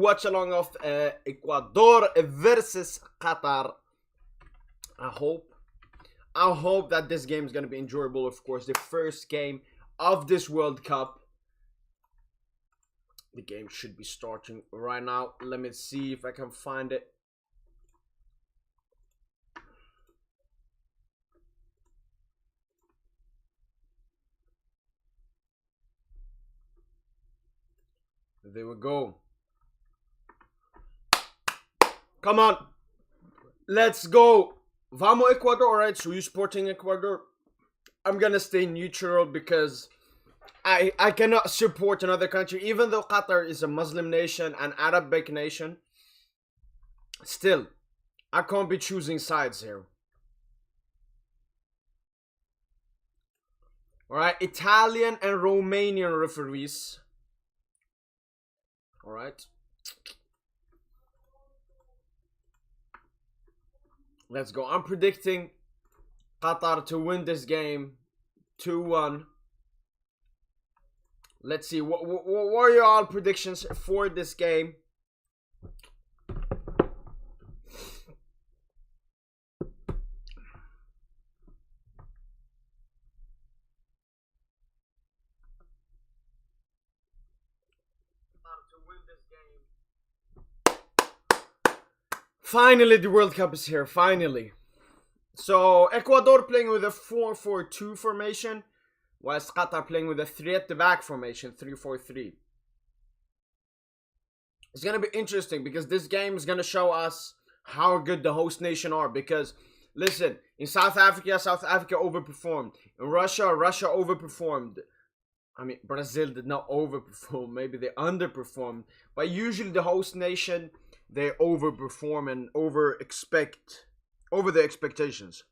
watch along of Ecuador versus Qatar. I hope that this game is going to be enjoyable. Of course, the first game of this World Cup. The game should be starting right now. Let me see if I can find it. There we go. Come on. Let's go. Vamos Ecuador. Alright, so you're supporting Ecuador. I'm gonna stay neutral because I cannot support another country. Even though Qatar is a Muslim nation, an Arabic nation, still, I can't be choosing sides here. Alright, Italian and Romanian referees. Alright. Let's go. I'm predicting Qatar to win this game 2-1. Let's see. What are your all predictions for this game? Finally, the World Cup is here. Finally. So, Ecuador playing with a 4-4-2 formation, whilst Qatar playing with a 3 at the back formation, 3-4-3. It's going to be interesting because this game is going to show us how good the host nation are. Because, listen, in South Africa overperformed. In Russia overperformed. I mean, Brazil did not overperform. Maybe they underperformed. But usually the host nation, they overperform and over the expectations.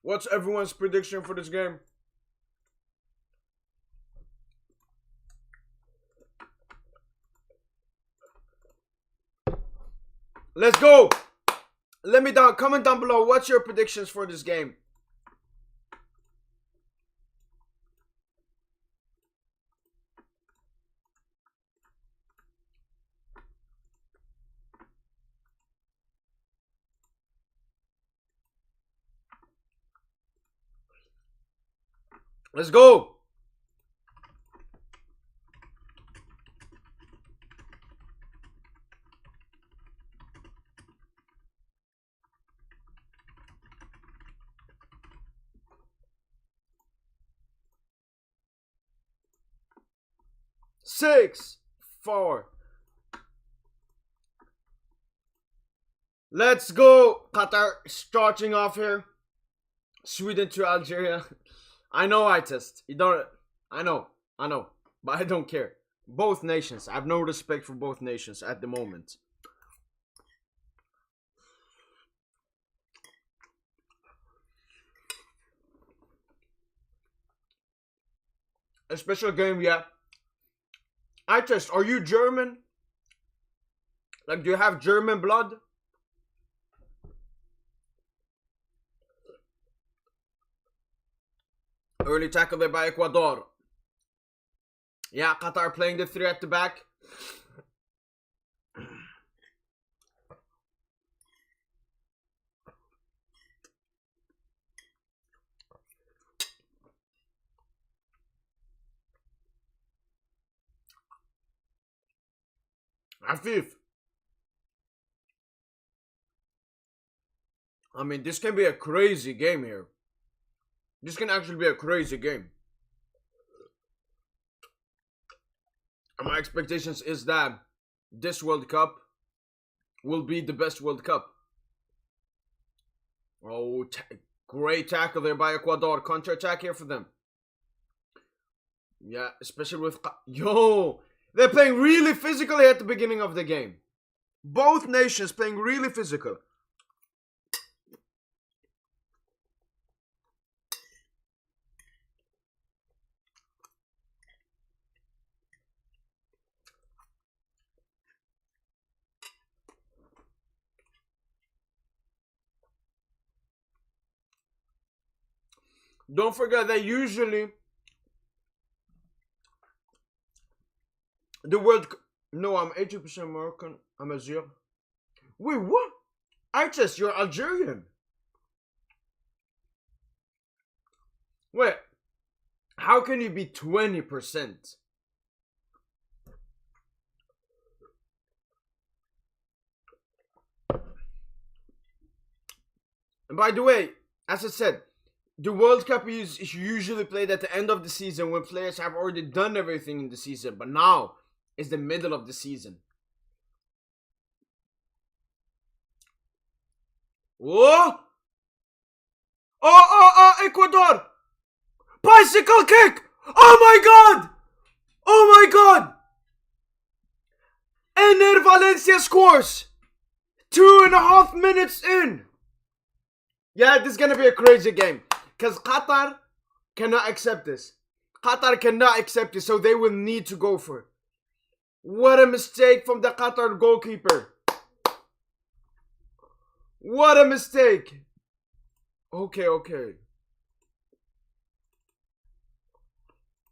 What's everyone's prediction for this game? Let's go. Let me comment down below. What's your predictions for this game? Let's go. Six, 4. Let's go. Qatar starting off here. Sweden to Algeria. I know I test. You don't. I know. But I don't care. Both nations. I have no respect for both nations at the moment. A special game, yeah. I test. Are you German? Like, do you have German blood? Early tackle there by Ecuador. Yeah, Qatar playing the 3 at the back. Afif. I mean, this can be a crazy game here. This can actually be a crazy game. My expectations is that this World Cup will be the best World Cup. Oh, great tackle there by Ecuador. Counter-attack here for them. Yeah, especially with... Yo! They're playing really physically at the beginning of the game. Both nations playing really physical. Don't forget that usually the world. No, I'm 80% Moroccan. I'm Algerian. Wait, what? Artist, you're Algerian. Wait, how can you be 20%? And by the way, as I said, the World Cup is usually played at the end of the season when players have already done everything in the season. But now is the middle of the season. Oh! Ecuador! Bicycle kick! Oh my god! Oh my god! Ener Valencia scores! 2.5 minutes in! Yeah, this is gonna be a crazy game. Because Qatar cannot accept this. Qatar cannot accept this, so they will need to go for it. What a mistake from the Qatar goalkeeper. What a mistake. Okay.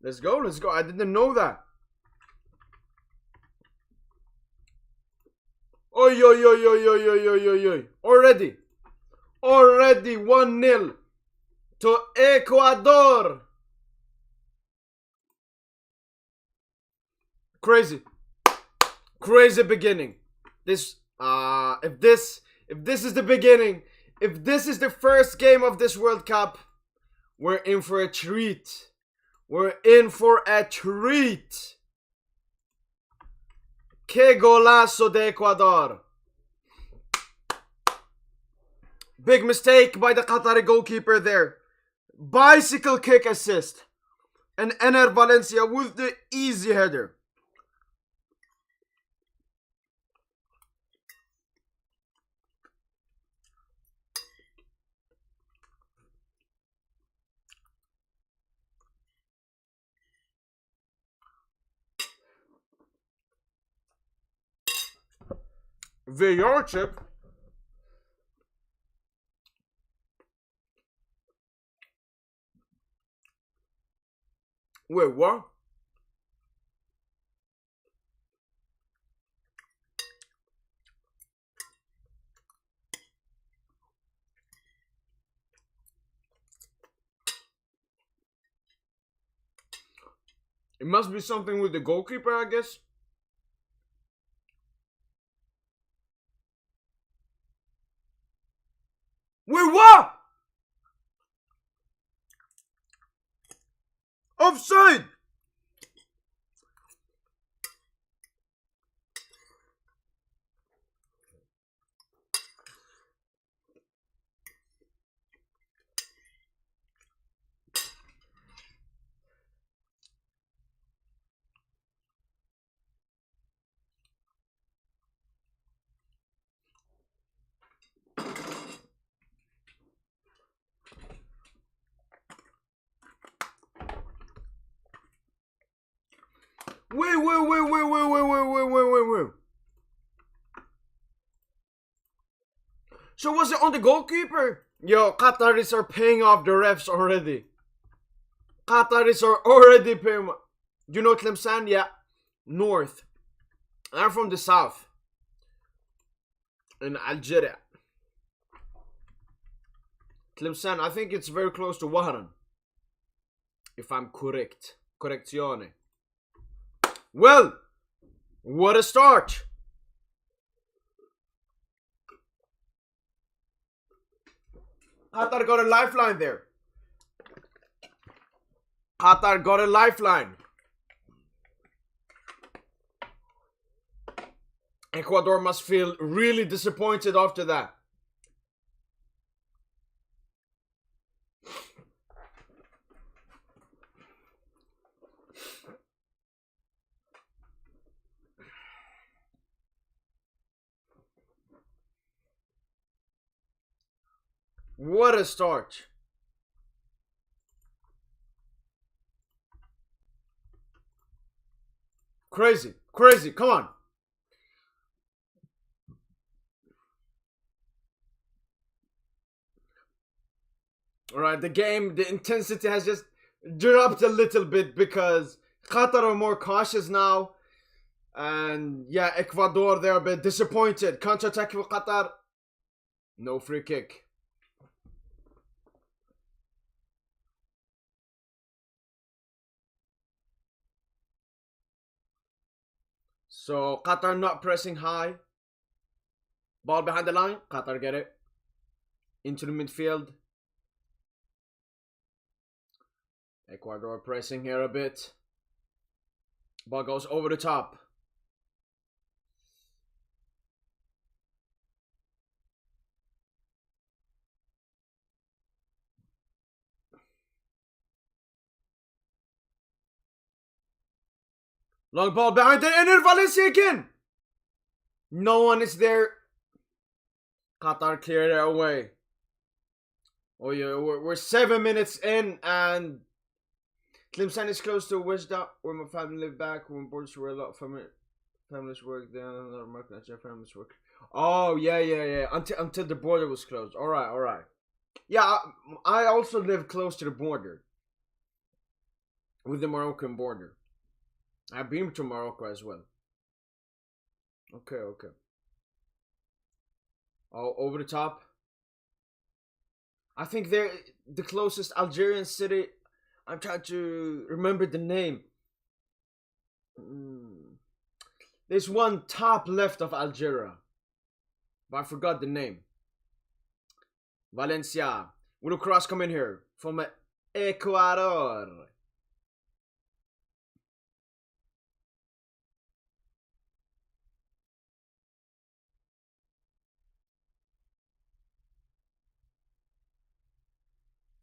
Let's go. I didn't know that. Oi. Already 1-0 to Ecuador. Crazy beginning. If this is the beginning, if this is the first game of this World Cup, we're in for a treat. Que golazo de Ecuador. Big mistake by the Qatari goalkeeper there. Bicycle kick assist. And Ener Valencia with the easy header. VR chip. Wait, what? It must be something with the goalkeeper, I guess. Wait, what? Offside! Wait. So was it on the goalkeeper? Yo, Qataris are paying off the refs already. Qataris are already paying. You know Tlemcen? Yeah. North. I'm from the south. In Algeria. Tlemcen, I think it's very close to Wahran. If I'm correct. Correczione. Well, what a start. Qatar got a lifeline there. Qatar got a lifeline. Ecuador must feel really disappointed after that. What a start. Crazy. Come on. Alright, the intensity has just dropped a little bit because Qatar are more cautious now. And yeah, Ecuador, they're a bit disappointed. Counter-attack for Qatar. No free kick. So Qatar not pressing high. Ball behind the line. Qatar get it. Into the midfield. Ecuador pressing here a bit. Ball goes over the top. Long ball behind the inner Valencia again. No one is there. Qatar cleared it away. Oh yeah, we're 7 minutes in and Tlemcen is close to Wisda, where my family live back. When borders were a lot of families work there, a lot of American families work. Oh yeah. Until the border was closed. All right. Yeah, I also live close to the border, with the Moroccan border. I've been to Morocco as well. Okay. Oh, over the top. I think they're the closest Algerian city. I'm trying to remember the name. There's one top left of Algeria, but I forgot the name. Valencia. Will cross come in here from Ecuador.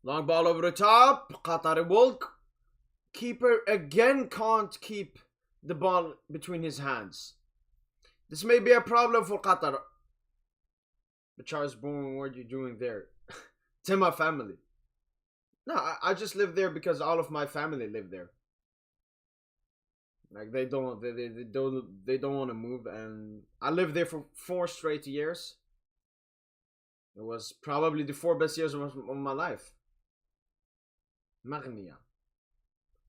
Long ball over the top. Qatar will. Keeper again can't keep the ball between his hands. This may be a problem for Qatar. But Charles Boone, what are you doing there? To my family. No, I just live there because all of my family live there. Like they don't want to move, and I lived there for 4 straight years. It was probably the 4 best years of my life. Magnia.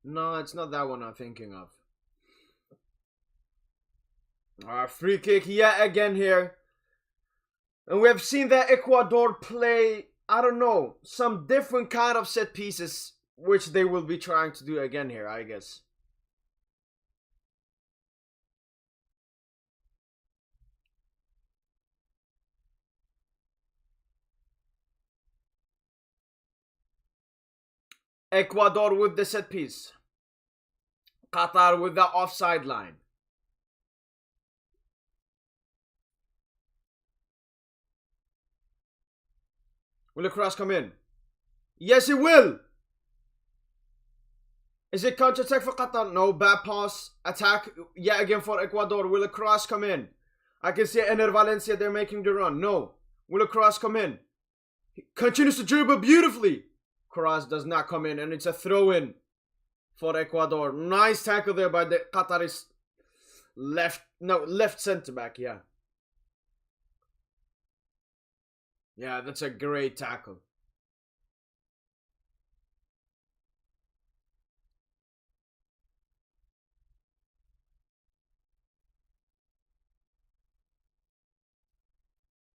No, it's not that one I'm thinking of. Free kick yet again here. And we have seen that Ecuador play, I don't know, some different kind of set pieces, which they will be trying to do again here, I guess. Ecuador with the set piece. Qatar with the offside line. Will the cross come in? Yes, it will. Is it counter-attack for Qatar? No, bad pass. Attack yet again for Ecuador. Will the cross come in? I can see Ener Valencia, they're making the run. No. Will the cross come in? He continues to dribble beautifully. Cross does not come in, and it's a throw-in for Ecuador. Nice tackle there by the Qataris left centre back, yeah. Yeah, that's a great tackle.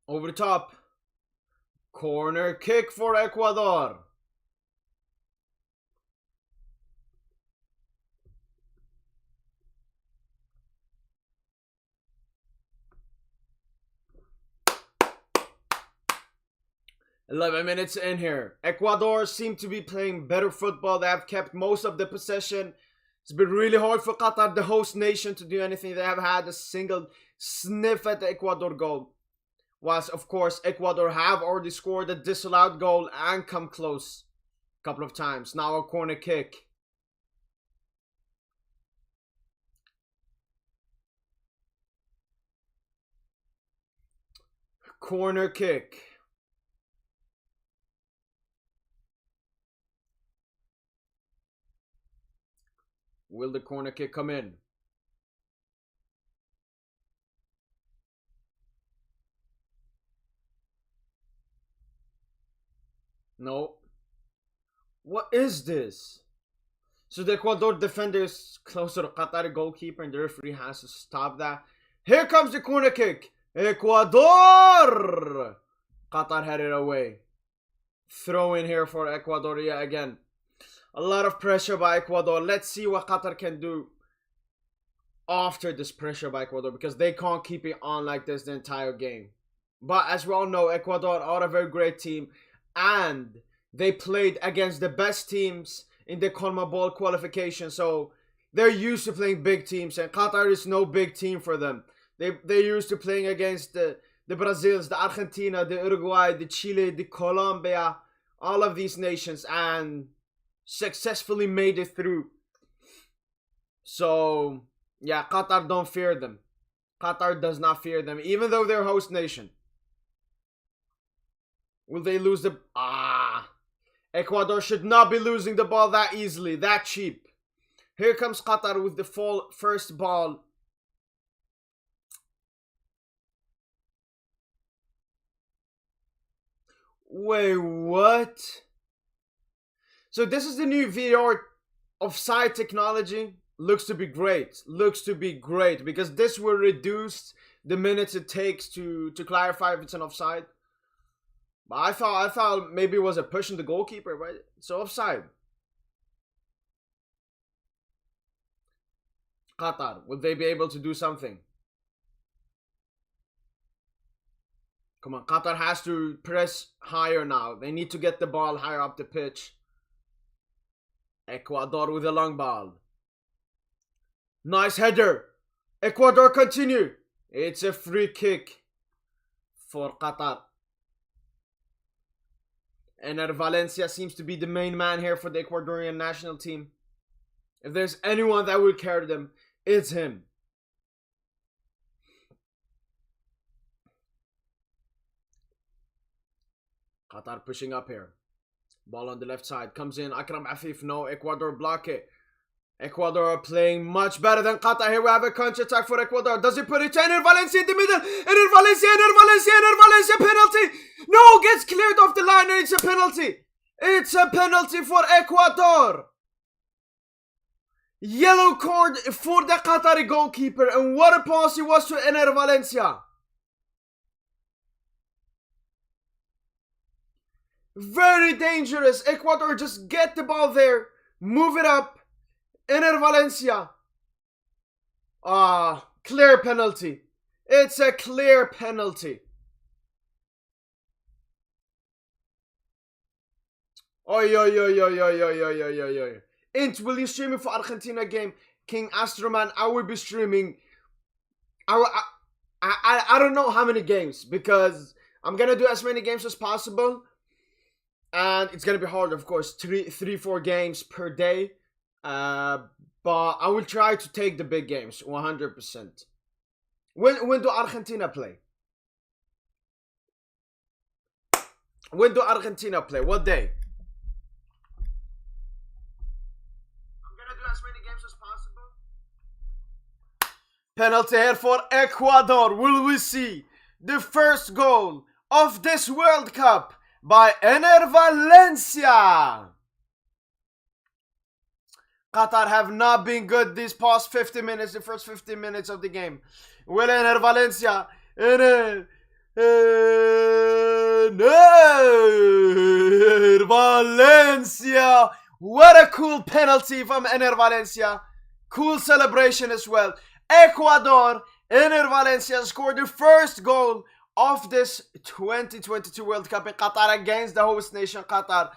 Over the top. Corner kick for Ecuador. "11 minutes in here. Ecuador seem to be playing better football. They have kept most of the possession. It's been really hard for Qatar, the host nation, to do anything. They have had a single sniff at the Ecuador goal. Whilst, of course, Ecuador have already scored a disallowed goal and come close a couple of times. Now a corner kick. Corner kick. Will the corner kick come in? No. What is this? So the Ecuador defender is close to the Qatari goalkeeper and the referee has to stop that. Here comes the corner kick. Ecuador! Qatar had it away. Throw in here for Ecuador yet again. A lot of pressure by Ecuador. Let's see what Qatar can do after this pressure by Ecuador, because they can't keep it on like this the entire game. But as we all know, Ecuador are a very great team, and they played against the best teams in the CONMEBOL qualification, so they're used to playing big teams, and Qatar is no big team for them. They're used to playing against the Brazils, the Argentina, the Uruguay, the Chile, the Colombia, all of these nations, and successfully made it through. So yeah, Qatar don't fear them. Qatar does not fear them, even though they're host nation. Will they lose the... Ecuador should not be losing the ball that easily, that cheap. Here comes Qatar with the first ball. Wait, what? So this is the new VR offside technology. Looks to be great. Looks to be great, because this will reduce the minutes it takes to clarify if it's an offside. But I thought maybe it was a push in the goalkeeper, right? So offside. Qatar, would they be able to do something? Come on, Qatar has to press higher now. They need to get the ball higher up the pitch. Ecuador with a long ball. Nice header. Ecuador continue. It's a free kick for Qatar. Ener Valencia seems to be the main man here for the Ecuadorian national team. If there's anyone that will carry them, it's him. Qatar pushing up here. Ball on the left side. Comes in. Akram Afif. No. Ecuador block it. Ecuador are playing much better than Qatar. Here we have a counter-attack for Ecuador. Does he put it to Ener Valencia in the middle? Ener Valencia, penalty! No, gets cleared off the line and it's a penalty. It's a penalty for Ecuador. Yellow card for the Qatari goalkeeper, and what a pass it was to Ener Valencia. Very dangerous. Ecuador just get the ball there, move it up. Ener Valencia. Clear penalty. It's a clear penalty. Oi. Int, will you stream it for Argentina game? King Astroman, I will be streaming. I don't know how many games, because I'm gonna do as many games as possible. And it's gonna be hard, of course, 4 games per day. But I will try to take the big games 100%. When do Argentina play? When do Argentina play? What day? I'm gonna do as many games as possible. Penalty here for Ecuador. Will we see the first goal of this World Cup by Ener Valencia? Qatar have not been good these past 50 minutes, the first 50 minutes of the game. Will Ener Valencia, Ener Valencia. What a cool penalty from Ener Valencia. Cool celebration as well. Ecuador, Ener Valencia scored the first goal of this 2022 World Cup in Qatar against the host nation Qatar.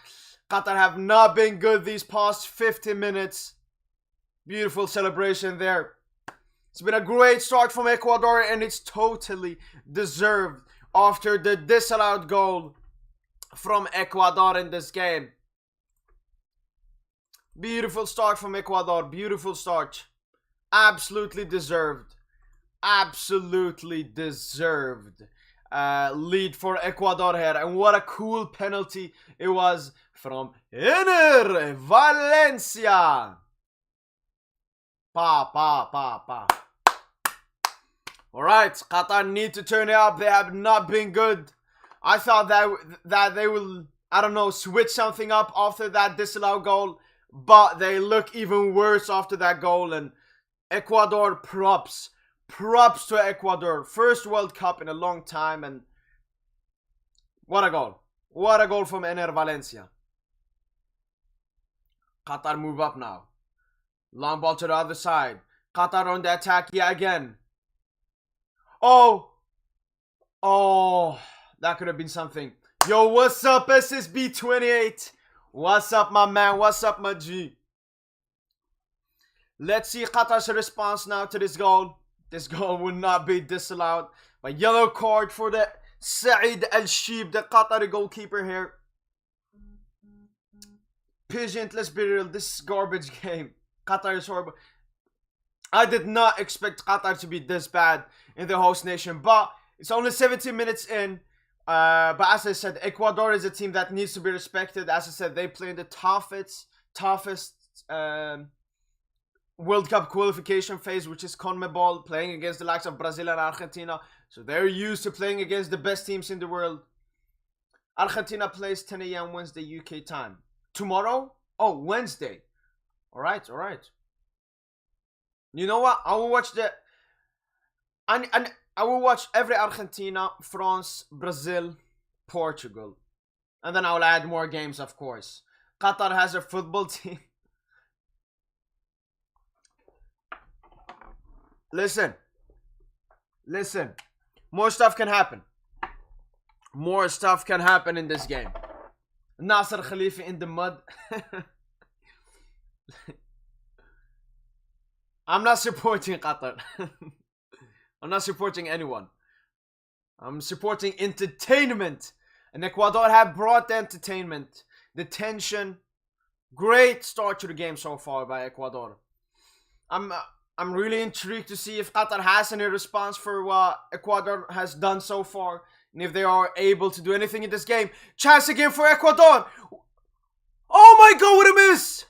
Qatar have not been good these past 50 minutes. Beautiful celebration there. It's been a great start from Ecuador, and it's totally deserved after the disallowed goal from Ecuador in this game. Beautiful start from Ecuador. Beautiful start. Absolutely deserved. Absolutely deserved. Lead for Ecuador here, and what a cool penalty it was from Ener Valencia. Alright, Qatar need to turn it up. They have not been good. I thought that they will I don't know, switch something up after that disallowed goal. But they look even worse after that goal. And Ecuador, props to Ecuador. First World Cup in a long time, and what a goal. What a goal from Ener Valencia. Qatar move up now. Long ball to the other side. Qatar on the attack yet again. Oh, that could have been something. Yo, what's up, SSB28? What's up, my man? What's up, my G? Let's see Qatar's response now to this goal. This goal will not be disallowed. A yellow card for the Saeed Al-Shib, the Qatari goalkeeper here. Pigeon, let's be real. This is garbage game. Qatar is horrible. I did not expect Qatar to be this bad in the host nation, but it's only 17 minutes in. But as I said, Ecuador is a team that needs to be respected. As I said, they play in the toughest World Cup qualification phase, which is CONMEBOL, playing against the likes of Brazil and Argentina. So they're used to playing against the best teams in the world. Argentina plays 10 a.m. Wednesday UK time. Tomorrow? Oh, Wednesday. Alright. You know what? I will watch I will watch every Argentina, France, Brazil, Portugal. And then I will add more games, of course. Qatar has a football team. Listen. More stuff can happen. More stuff can happen in this game. Nasser Khalifi in the mud. I'm not supporting Qatar. I'm not supporting anyone. I'm supporting entertainment. And Ecuador have brought the entertainment, the tension. Great start to the game so far by Ecuador. I'm really intrigued to see if Qatar has any response for what Ecuador has done so far, and if they are able to do anything in this game. Chance again for Ecuador. Oh my god, what a miss!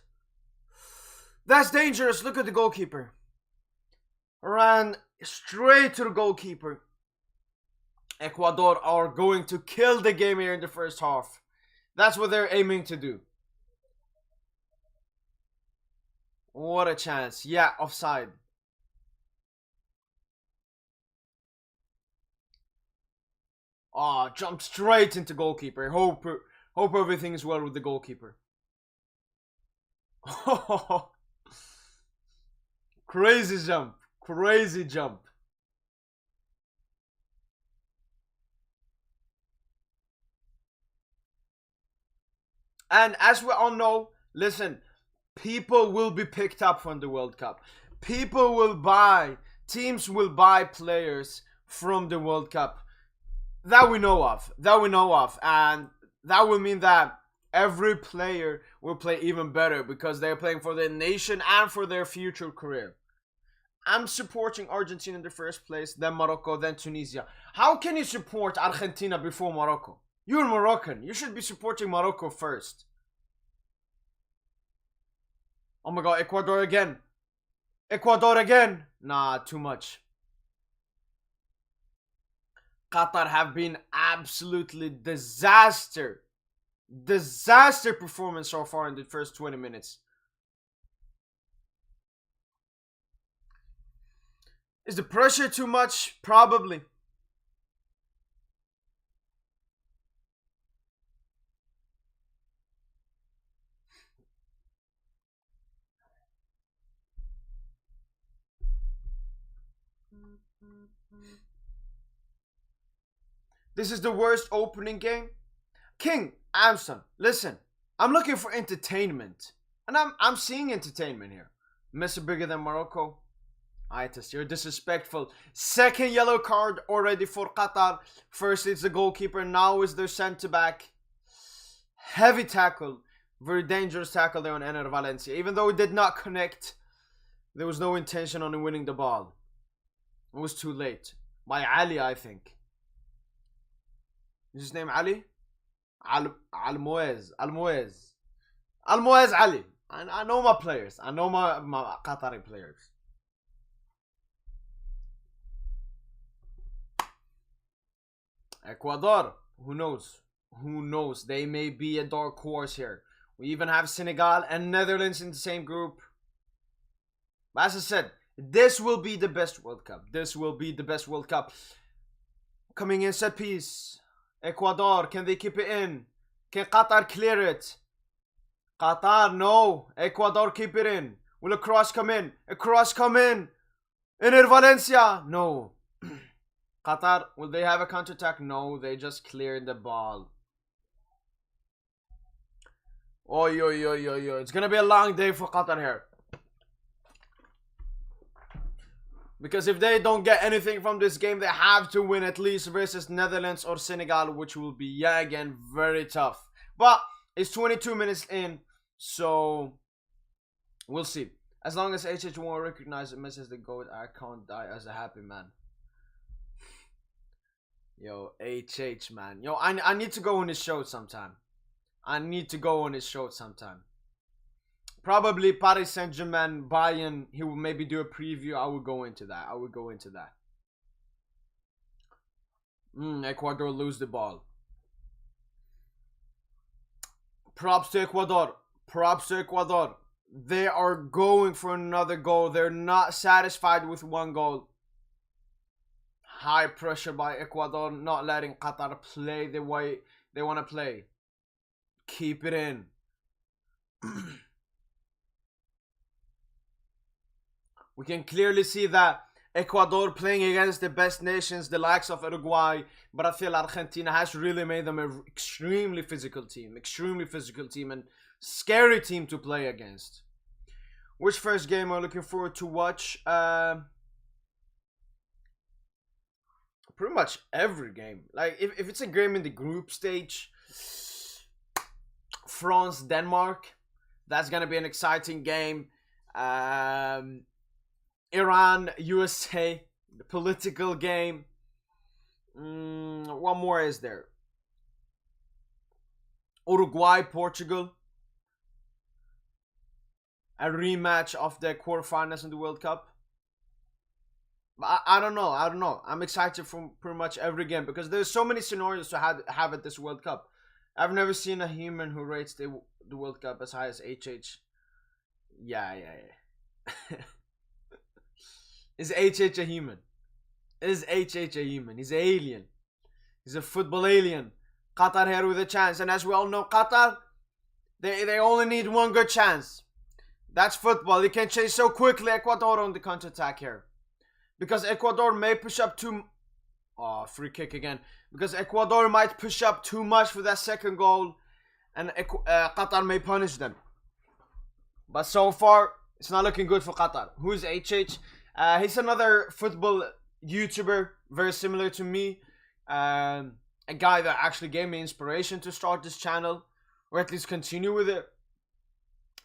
That's dangerous. Look at the goalkeeper. Ran straight to the goalkeeper. Ecuador are going to kill the game here in the first half. That's what they're aiming to do. What a chance. Yeah, offside. Jumped straight into goalkeeper. Hope everything is well with the goalkeeper. Crazy jump. Crazy jump. And as we all know, listen, people will be picked up from the World Cup. Teams will buy players from the World Cup. That we know of. And that will mean that every player will play even better because they're playing for their nation and for their future career. I'm supporting Argentina in the first place, then Morocco, then Tunisia. How can you support Argentina before Morocco? You're Moroccan. You should be supporting Morocco first. Oh my god, Ecuador again. Nah, too much. Qatar have been absolutely disaster performance so far in the first 20 minutes. Is the pressure too much? Probably. This is the worst opening game. King, Amson, listen. I'm looking for entertainment. And I'm seeing entertainment here. Messi bigger than Morocco. Itis, you're disrespectful. Second yellow card already for Qatar. First it's the goalkeeper, now is their centre back. Heavy tackle. Very dangerous tackle there on Ener Valencia. Even though it did not connect, there was no intention on winning the ball. It was too late. By Ali, I think. Is his name Ali? Almoez Ali. I know my players. I know my Qatari players. Ecuador, who knows? Who knows? They may be a dark horse here. We even have Senegal and Netherlands in the same group. But as I said, this will be the best World Cup. This will be the best World Cup. Coming in set piece. Ecuador, can they keep it in? Can Qatar clear it? Qatar, no. Ecuador, keep it in. Will a cross come in? A cross come in. Ener Valencia, no. Qatar, will they have a counter-attack? No, they just cleared the ball. Oi, oi, oi, oi, oi. It's gonna be a long day for Qatar here. Because if they don't get anything from this game, they have to win at least versus Netherlands or Senegal, which will be, yeah, again, very tough. But it's 22 minutes in, so we'll see. As long as HH won't recognize Messi as the GOAT, I can't die as a happy man. Yo, HH, man. Yo, I need to go on his show sometime. I need to go on his show sometime. Probably Paris Saint-Germain, Bayern, he will maybe do a preview. I will go into that. Ecuador lose the ball. Props to Ecuador. They are going for another goal. They're not satisfied with one goal. High pressure by Ecuador, not letting Qatar play the way they want to play. Keep it in. We can clearly see that Ecuador playing against the best nations, the likes of Uruguay, but I feel Argentina has really made them an extremely physical team and scary team to play against. Which first game are you looking forward to watch? Pretty much every game. Like if it's a game in the group stage, France, Denmark, that's gonna be an exciting game. Iran, USA, the political game. What more is there? Uruguay, Portugal. A rematch of the quarterfinals in the World Cup. I don't know. I'm excited for pretty much every game because there's so many scenarios to have at this World Cup. I've never seen a human who rates the World Cup as high as HH. Yeah. Is HH a human? Is HH a human? He's an alien. He's a football alien. Qatar here with a chance. And as we all know, Qatar, they only need one good chance. That's football. They can chase so quickly. Ecuador on the counter-attack here. Because Ecuador may push up too... Oh, free kick again. Because Ecuador might push up too much for that second goal. And Qatar may punish them. But so far, it's not looking good for Qatar. Who's HH? He's another football YouTuber, very similar to me. A guy that actually gave me inspiration to start this channel, or at least continue with it.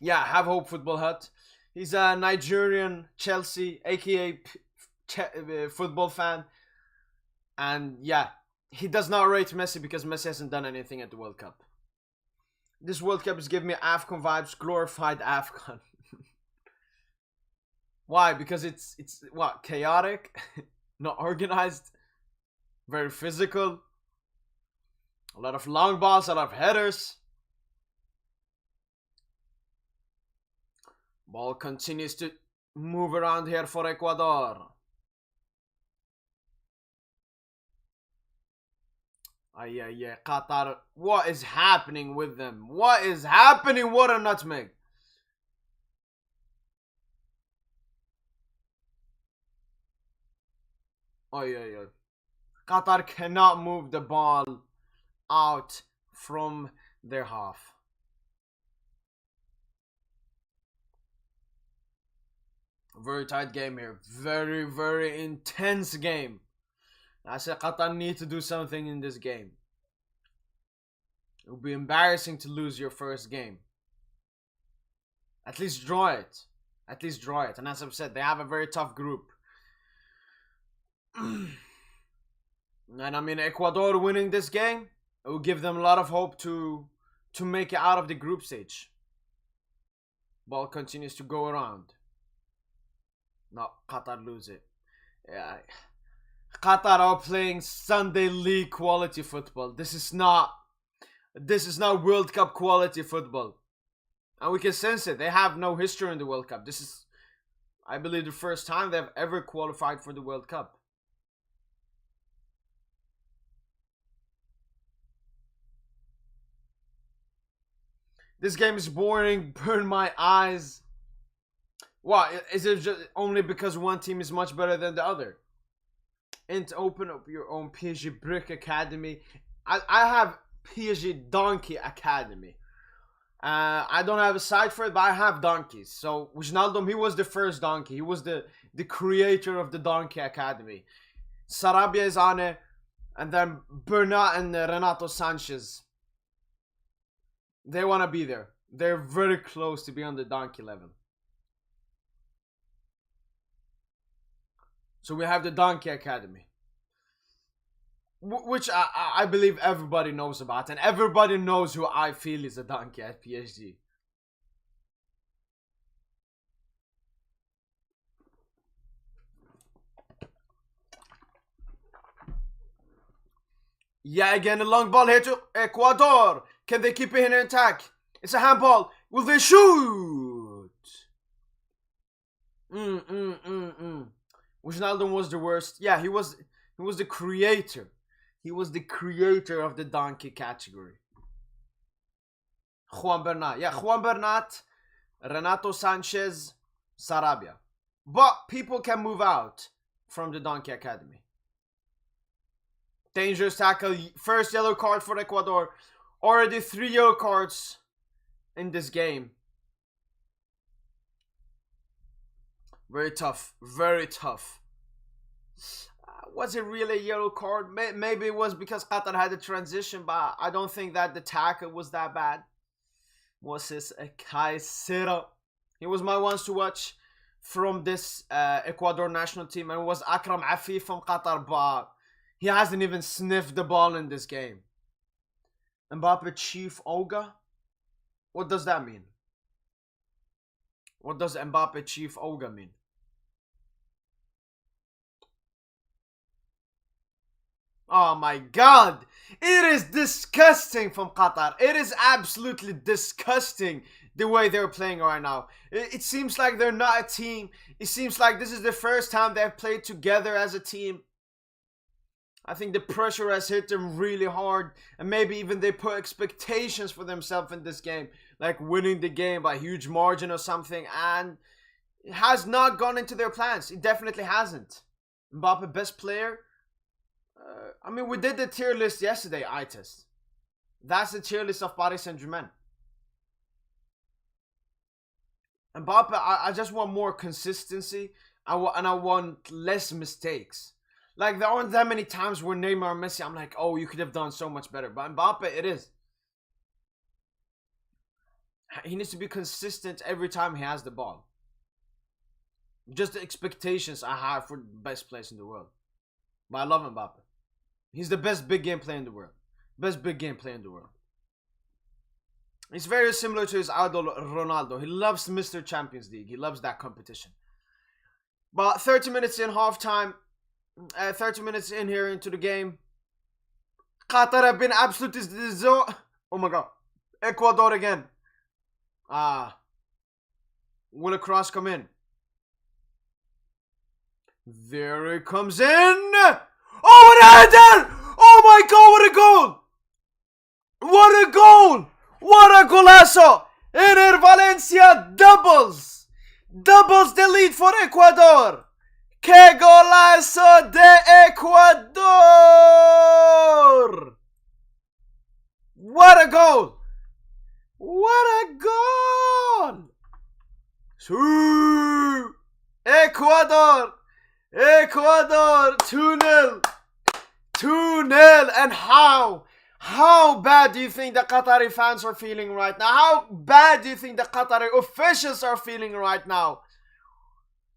Yeah, Have Hope Football Hut. He's a Nigerian Chelsea, aka football fan. And yeah, he does not rate Messi because Messi hasn't done anything at the World Cup. This World Cup is giving me AFCON vibes, glorified AFCON. Why? Because it's what? Chaotic? Not organized? Very physical? A lot of long balls, a lot of headers. Ball continues to move around here for Ecuador. Yeah, Qatar. What is happening with them? What is happening? What a nutmeg. Yeah. Qatar cannot move the ball out from their half. Very tight game here. Very, very intense game. I said Qatar need to do something in this game. It would be embarrassing to lose your first game. At least draw it. And as I've said, they have a very tough group. And I mean, Ecuador winning this game, it will give them a lot of hope to make it out of the group stage. Ball continues to go around. No, Qatar lose it. Yeah. Qatar are playing Sunday League quality football. This is not This is now World Cup quality football. And we can sense it. They have no history in the World Cup. This is, I believe, the first time they've ever qualified for the World Cup. This game is boring. Burn my eyes. Why? Is it just only because one team is much better than the other? And to open up your own PSG Brick Academy. I have PSG Donkey Academy. I don't have a site for it, but I have donkeys. So Wijnaldum, he was the first donkey. He was the creator of the Donkey Academy. Sarabia is on it, and then Bernat and Renato Sanchez. They want to be there. They're very close to be on the donkey level. So we have the Donkey Academy, which I believe everybody knows about, and everybody knows who I feel is a donkey at PSG. Yeah, again, a long ball here to Ecuador. Can they keep it in attack? It's a handball. Will they shoot? Wijnaldum was the worst. Yeah, he was the creator. He was the creator of the donkey category. Juan Bernat. Yeah, Juan Bernat, Renato Sanchez, Sarabia. But people can move out from the Donkey Academy. Dangerous tackle. First yellow card for Ecuador. Already 3 yellow cards in this game. Very tough. Very tough. Was it really a yellow card? Maybe it was because Qatar had a transition, but I don't think that the tackle was that bad. Moses Caicedo. He was my ones to watch from this Ecuador national team. And it was Akram Afif from Qatar, but he hasn't even sniffed the ball in this game. Mbappe Chief Oga? What does that mean? What does Mbappe Chief Oga mean? Oh my god! It is disgusting from Qatar. It is absolutely disgusting the way they're playing right now. It seems like they're not a team. It seems like this is the first time they've played together as a team. I think the pressure has hit them really hard. And maybe even they put expectations for themselves in this game. Like winning the game by a huge margin or something. And it has not gone into their plans. It definitely hasn't. Mbappe, best player. I mean, we did the tier list yesterday, I-test. That's the tier list of Paris Saint-Germain. Mbappe, I just want more consistency. And I want less mistakes. Like, there aren't that many times where Neymar or Messi, I'm like, oh, you could have done so much better. But Mbappe, it is. He needs to be consistent every time he has the ball. Just the expectations I have for the best players in the world. But I love Mbappe. He's the best big game player in the world. Best big game player in the world. He's very similar to his idol Ronaldo. He loves Mr. Champions League. He loves that competition. But 30 minutes in halftime. 30 minutes in here into the game. Qatar have been absolutely... Oh my god. Ecuador again. Will a cross come in? There it comes in. Oh, an header! Oh my god, what a goal! What a goal! What a golazo! Ener Valencia doubles! Doubles the lead for Ecuador! Que golazo de Ecuador! What a goal! What a goal! Ecuador! Ecuador 2-0. 2-0. And how bad do you think the Qatari fans are feeling right now? How bad do you think the Qatari officials are feeling right now?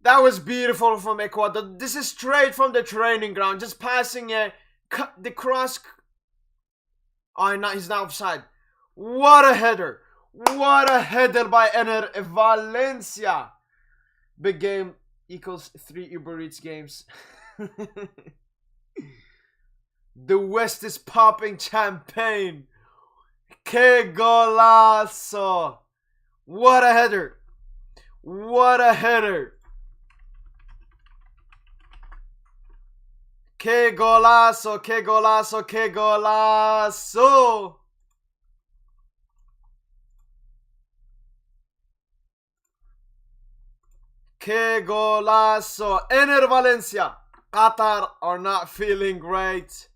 That was beautiful from Ecuador. This is straight from the training ground. Just passing the cross. Oh, no, he's not offside. What a header. What a header by Ener Valencia. Big game equals 3 Uber Eats games. The West is popping champagne. Que golazo! What a header! What a header! Que golazo! Que golazo! Que golazo! Que golazo! Ener Valencia! Qatar are not feeling great.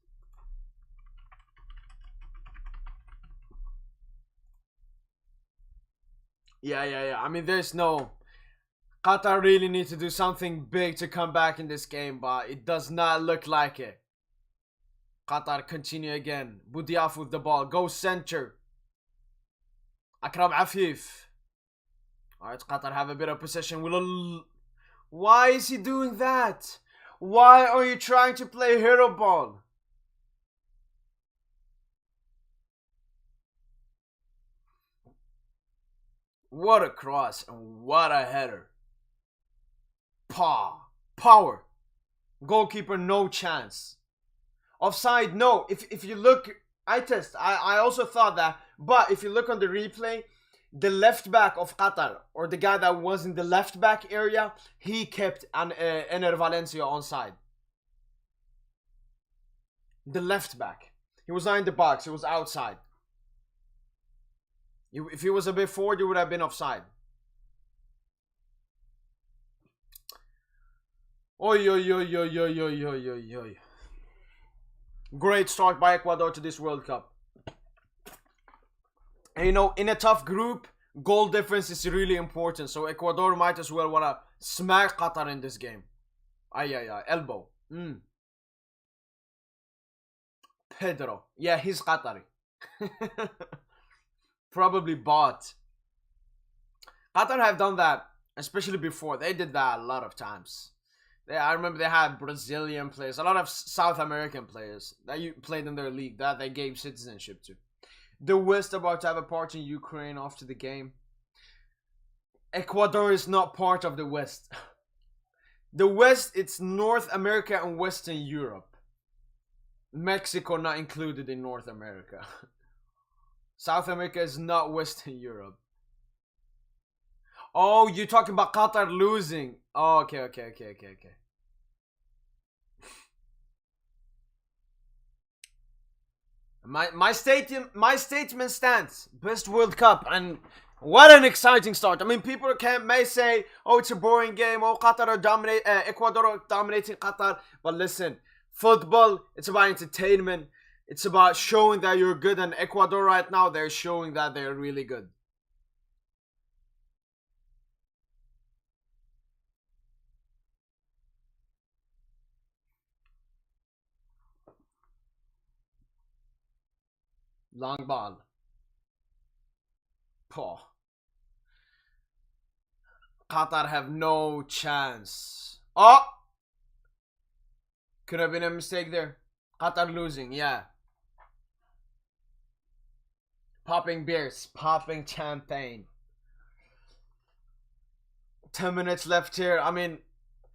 Yeah. I mean, there's no... Qatar really needs to do something big to come back in this game, but it does not look like it. Qatar continue again. Budiaf with the ball. Go center. Akram Afif. Alright, Qatar have a bit of possession. Why is he doing that? Why are you trying to play hero ball? What a cross and what a header. Power. Goalkeeper, no chance. Offside, no. If you look, I also thought that, but if you look on the replay, the left back of Qatar, or the guy that was in the left back area, he kept Ener Valencia onside. The left back. He was not in the box, he was outside. If he was a bit forward, he would have been offside. Oi. Great start by Ecuador to this World Cup. And you know, in a tough group, goal difference is really important. So Ecuador might as well want to smack Qatar in this game. Elbow. Pedro. Yeah, he's Qatari. Probably bought. Qatar have done that, especially before. They did that a lot of times. I remember they had Brazilian players, a lot of South American players that you played in their league that they gave citizenship to. The West about to have a part in Ukraine after the game. Ecuador is not part of the West. The West, it's North America and Western Europe. Mexico not included in North America. South America is not Western Europe. Oh, you're talking about Qatar losing. Oh, okay. My statement stands. Best World Cup, and what an exciting start. I mean, people may say, oh, it's a boring game. Oh, Ecuador are dominating Qatar. But listen, football, it's about entertainment. It's about showing that you're good. And Ecuador right now, they're showing that they're really good. Long ball. Qatar have no chance. Oh! Could have been a mistake there. Qatar losing, yeah. Popping beers, popping champagne. 10 minutes left here. I mean,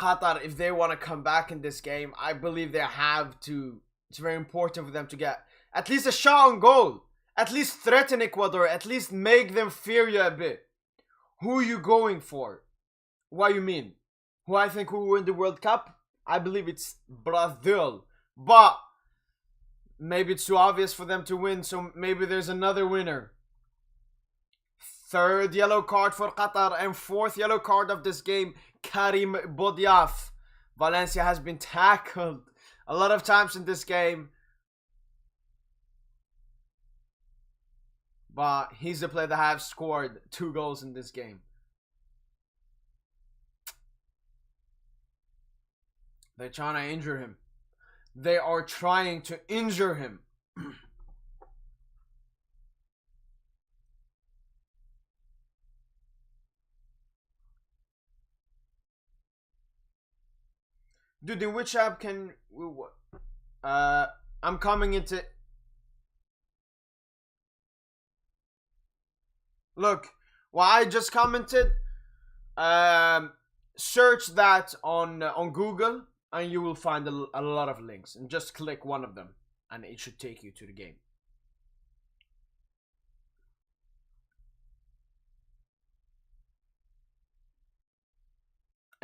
Qatar, if they want to come back in this game, I believe they have to. It's very important for them to get at least a shot on goal. At least threaten Ecuador. At least make them fear you a bit. Who are you going for? What you mean? Who I think will win the World Cup? I believe it's Brazil. But maybe it's too obvious for them to win, so maybe there's another winner. Third yellow card for Qatar and fourth yellow card of this game, Karim Bodiaf. Valencia has been tackled a lot of times in this game. But he's the player that has scored 2 goals in this game. They're trying to injure him. They are trying to injure him. Dude, in which app can we I'm coming into... Look, what I just commented, search that on Google and you will find a lot of links, and just click one of them and it should take you to the game.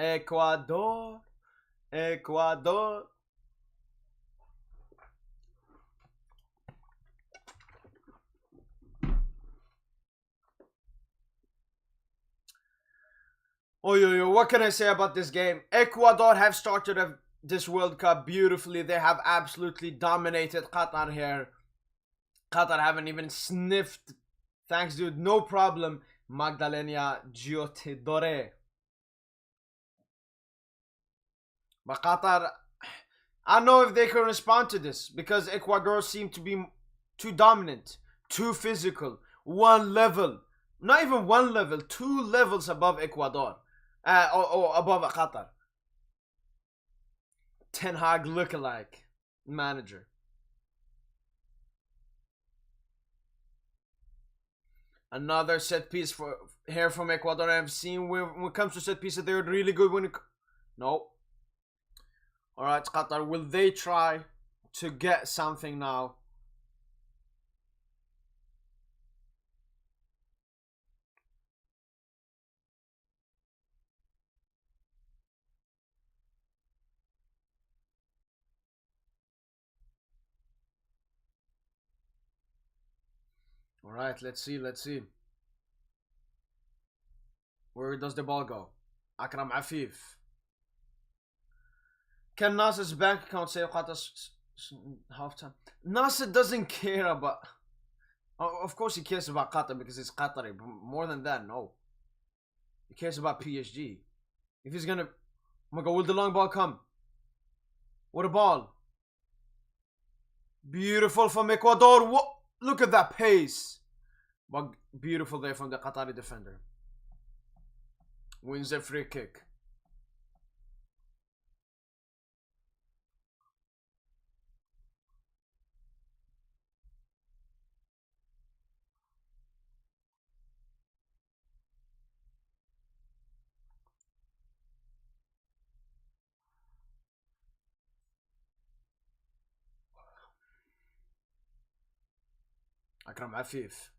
Ecuador. Ecuador. Oh, what can I say about this game? Ecuador have started this World Cup beautifully. They have absolutely dominated Qatar here. Qatar haven't even sniffed. Thanks, dude. No problem. Magdalena Giotidore. But Qatar, I don't know if they can respond to this because Ecuador seem to be too dominant, too physical, one level. Not even one level, 2 levels above Ecuador. Or above Qatar. Ten Hag lookalike manager. Another set piece here from Ecuador. I've seen when it comes to set pieces, they're really good when it. No. Alright, Qatar, will they try to get something now? Alright, let's see. Where does the ball go? Akram Afif. Can Nasser's bank account save Qatar's halftime? Nasser doesn't care about. Of course he cares about Qatar because it's Qatari, but more than that, no. He cares about PSG. If he's gonna. Oh my god, will the long ball come? What a ball. Beautiful from Ecuador. What? Look at that pace. But beautiful there from the Qatari defender. Wins the free kick. Akram Afif.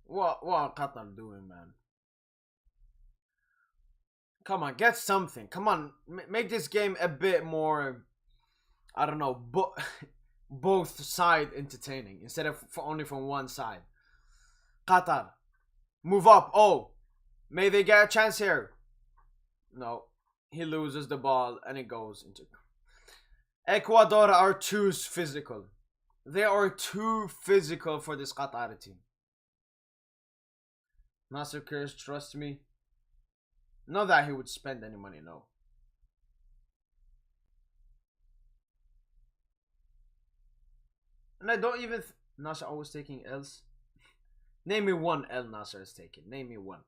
What are Qatar doing, man? Come on, get something. Come on, make this game a bit more, I don't know, both side entertaining instead of only from one side. Qatar, move up. Oh, may they get a chance here? No, he loses the ball and it goes into. Ecuador are too physical. They are too physical for this Qatari team. Nasser cares, trust me. Not that he would spend any money, no. And I don't even. Nasser always taking L's. Name me one L Nasser is taking. Name me one.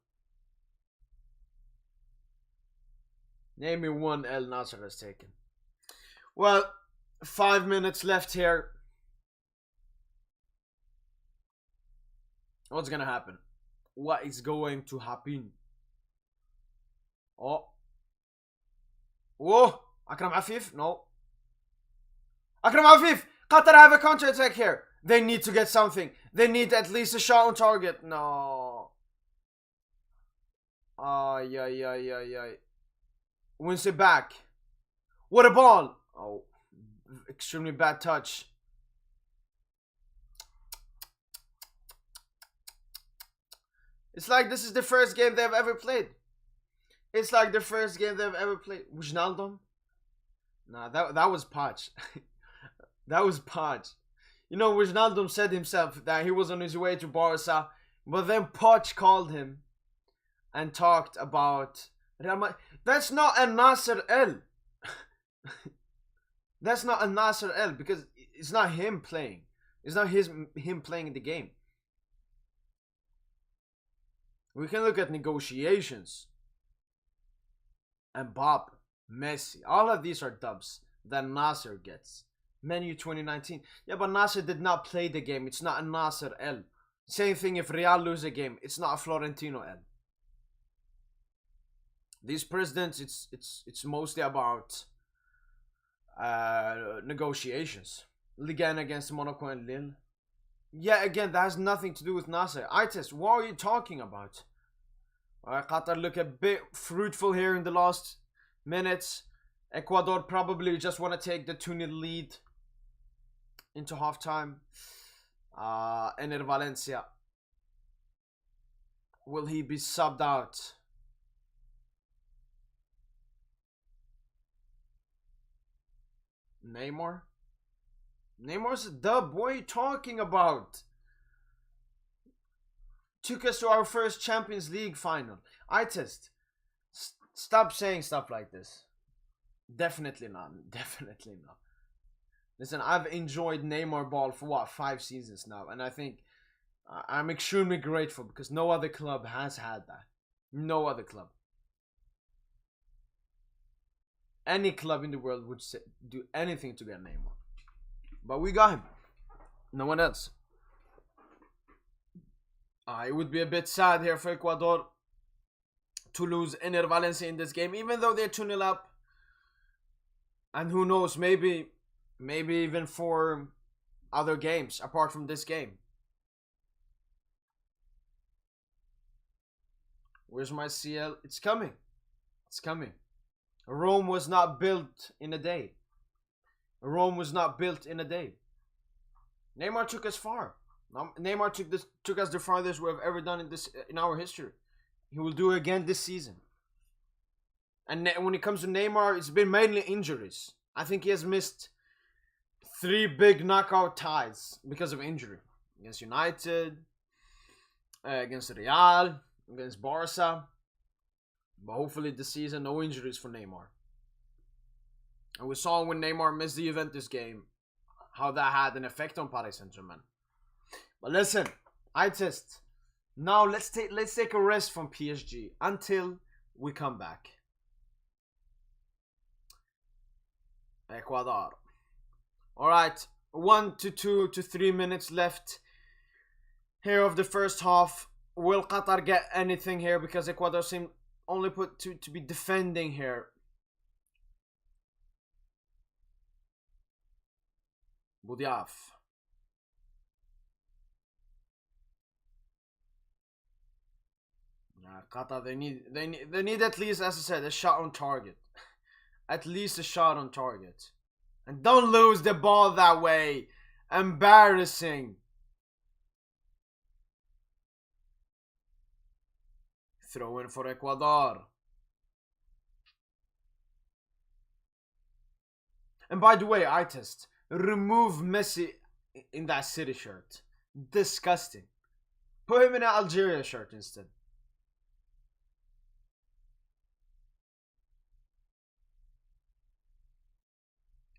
Name me one L Nasser has taken. Well, 5 minutes left here. What's gonna happen? What is going to happen? Oh. Whoa. Akram Afif? No. Akram Afif! Qatar have a counter attack here. They need to get something. They need at least a shot on target. No. Ay. Wins it back. What a ball. Oh. Extremely bad touch. It's like this is the first game they've ever played. It's like the first game they've ever played. Wijnaldum? Nah, that was Poch. That was Poch. You know, Wijnaldum said himself that he was on his way to Barca, but then Poch called him and talked about Real Madrid. That's not a Nasser L. That's not a Nasser L because it's not him playing. It's not him playing in the game. We can look at negotiations. Mbappe, Messi, all of these are dubs that Nasser gets. Menu 2019. Yeah, but Nasser did not play the game. It's not a Nasser L. Same thing if Real lose a game. It's not a Florentino L. These presidents, it's mostly about negotiations. Ligue 1 against Monaco and Lille. Yeah, again, that has nothing to do with Nasser. Ites, what are you talking about? Alright, Qatar look a bit fruitful here in the last minutes. Ecuador probably just want to take the 2-0 lead into halftime. Ener Valencia. Will he be subbed out? Neymar? Neymar's a dub. What are you talking about? Took us to our first Champions League final. I test. Stop saying stuff like this. Definitely not. Definitely not. Listen, I've enjoyed Neymar ball for what, 5 seasons now, and I think I'm extremely grateful because no other club has had that. No other club. Any club in the world would do anything to get Neymar, but we got him. No one else. It would be a bit sad here for Ecuador to lose Ener Valencia in this game, even though they're 2-0 up. And who knows, maybe even for other games apart from this game. Where's my CL? It's coming. It's coming. Rome was not built in a day. Rome was not built in a day. Neymar took us far. Neymar took us the farthest we have ever done in our history. He will do it again this season. And when it comes to Neymar, it's been mainly injuries. I think he has missed 3 big knockout ties because of injury. Against United, against Real, against Barca. But hopefully this season, no injuries for Neymar. And we saw when Neymar missed the Juventus game, how that had an effect on Paris Saint-Germain. But listen, I test. Now let's take a rest from PSG until we come back. Ecuador. Alright, 1 to 2 to 3 minutes left here of the first half. Will Qatar get anything here? Because Ecuador seem only put to be defending here. Buildup. Qatar, they need at least, as I said, a shot on target. At least a shot on target. And don't lose the ball that way. Embarrassing. Throw in for Ecuador. And by the way, I test. Remove Messi in that City shirt. Disgusting. Put him in an Algeria shirt instead.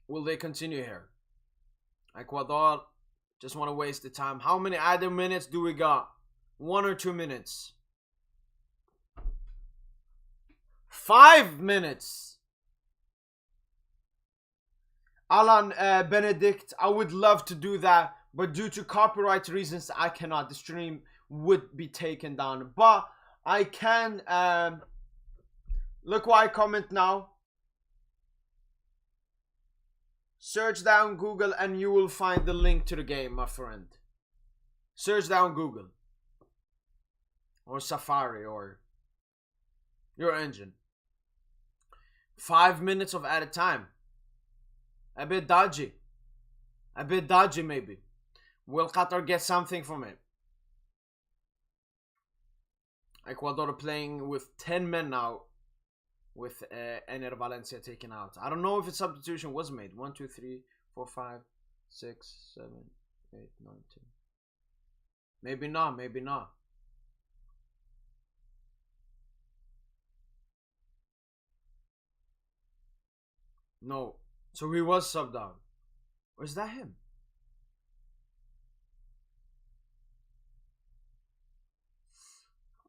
Will they continue here? Ecuador just want to waste the time. How many other minutes do we got? 1 or 2 minutes? 5 minutes. Alan Benedict, I would love to do that, but due to copyright reasons, I cannot. The stream would be taken down. But I can. Look what I comment now. Search down Google and you will find the link to the game, my friend. Search down Google. Or Safari or your engine. 5 minutes of added time. A bit dodgy. A bit dodgy maybe. Will Qatar get something from it? Ecuador playing with 10 men now. With Ener Valencia taken out. I don't know if a substitution was made. 1, 2, 3, 4, 5, 6, 7, 8, 9, 10. Maybe not, maybe not. No. So he was subbed out. Or is that him?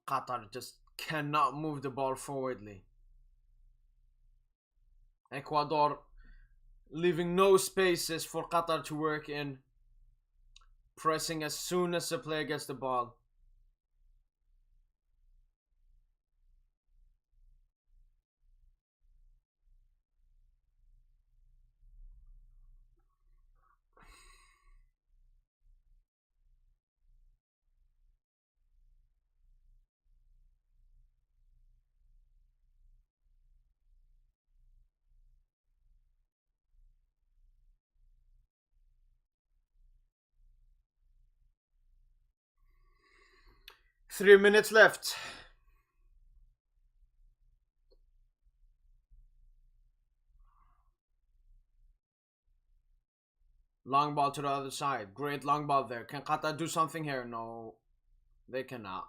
Qatar just cannot move the ball forwardly. Ecuador leaving no spaces for Qatar to work in. Pressing as soon as the player gets the ball. 3 minutes left. Long ball to the other side. Great long ball there. Can Qatar do something here? No, they cannot.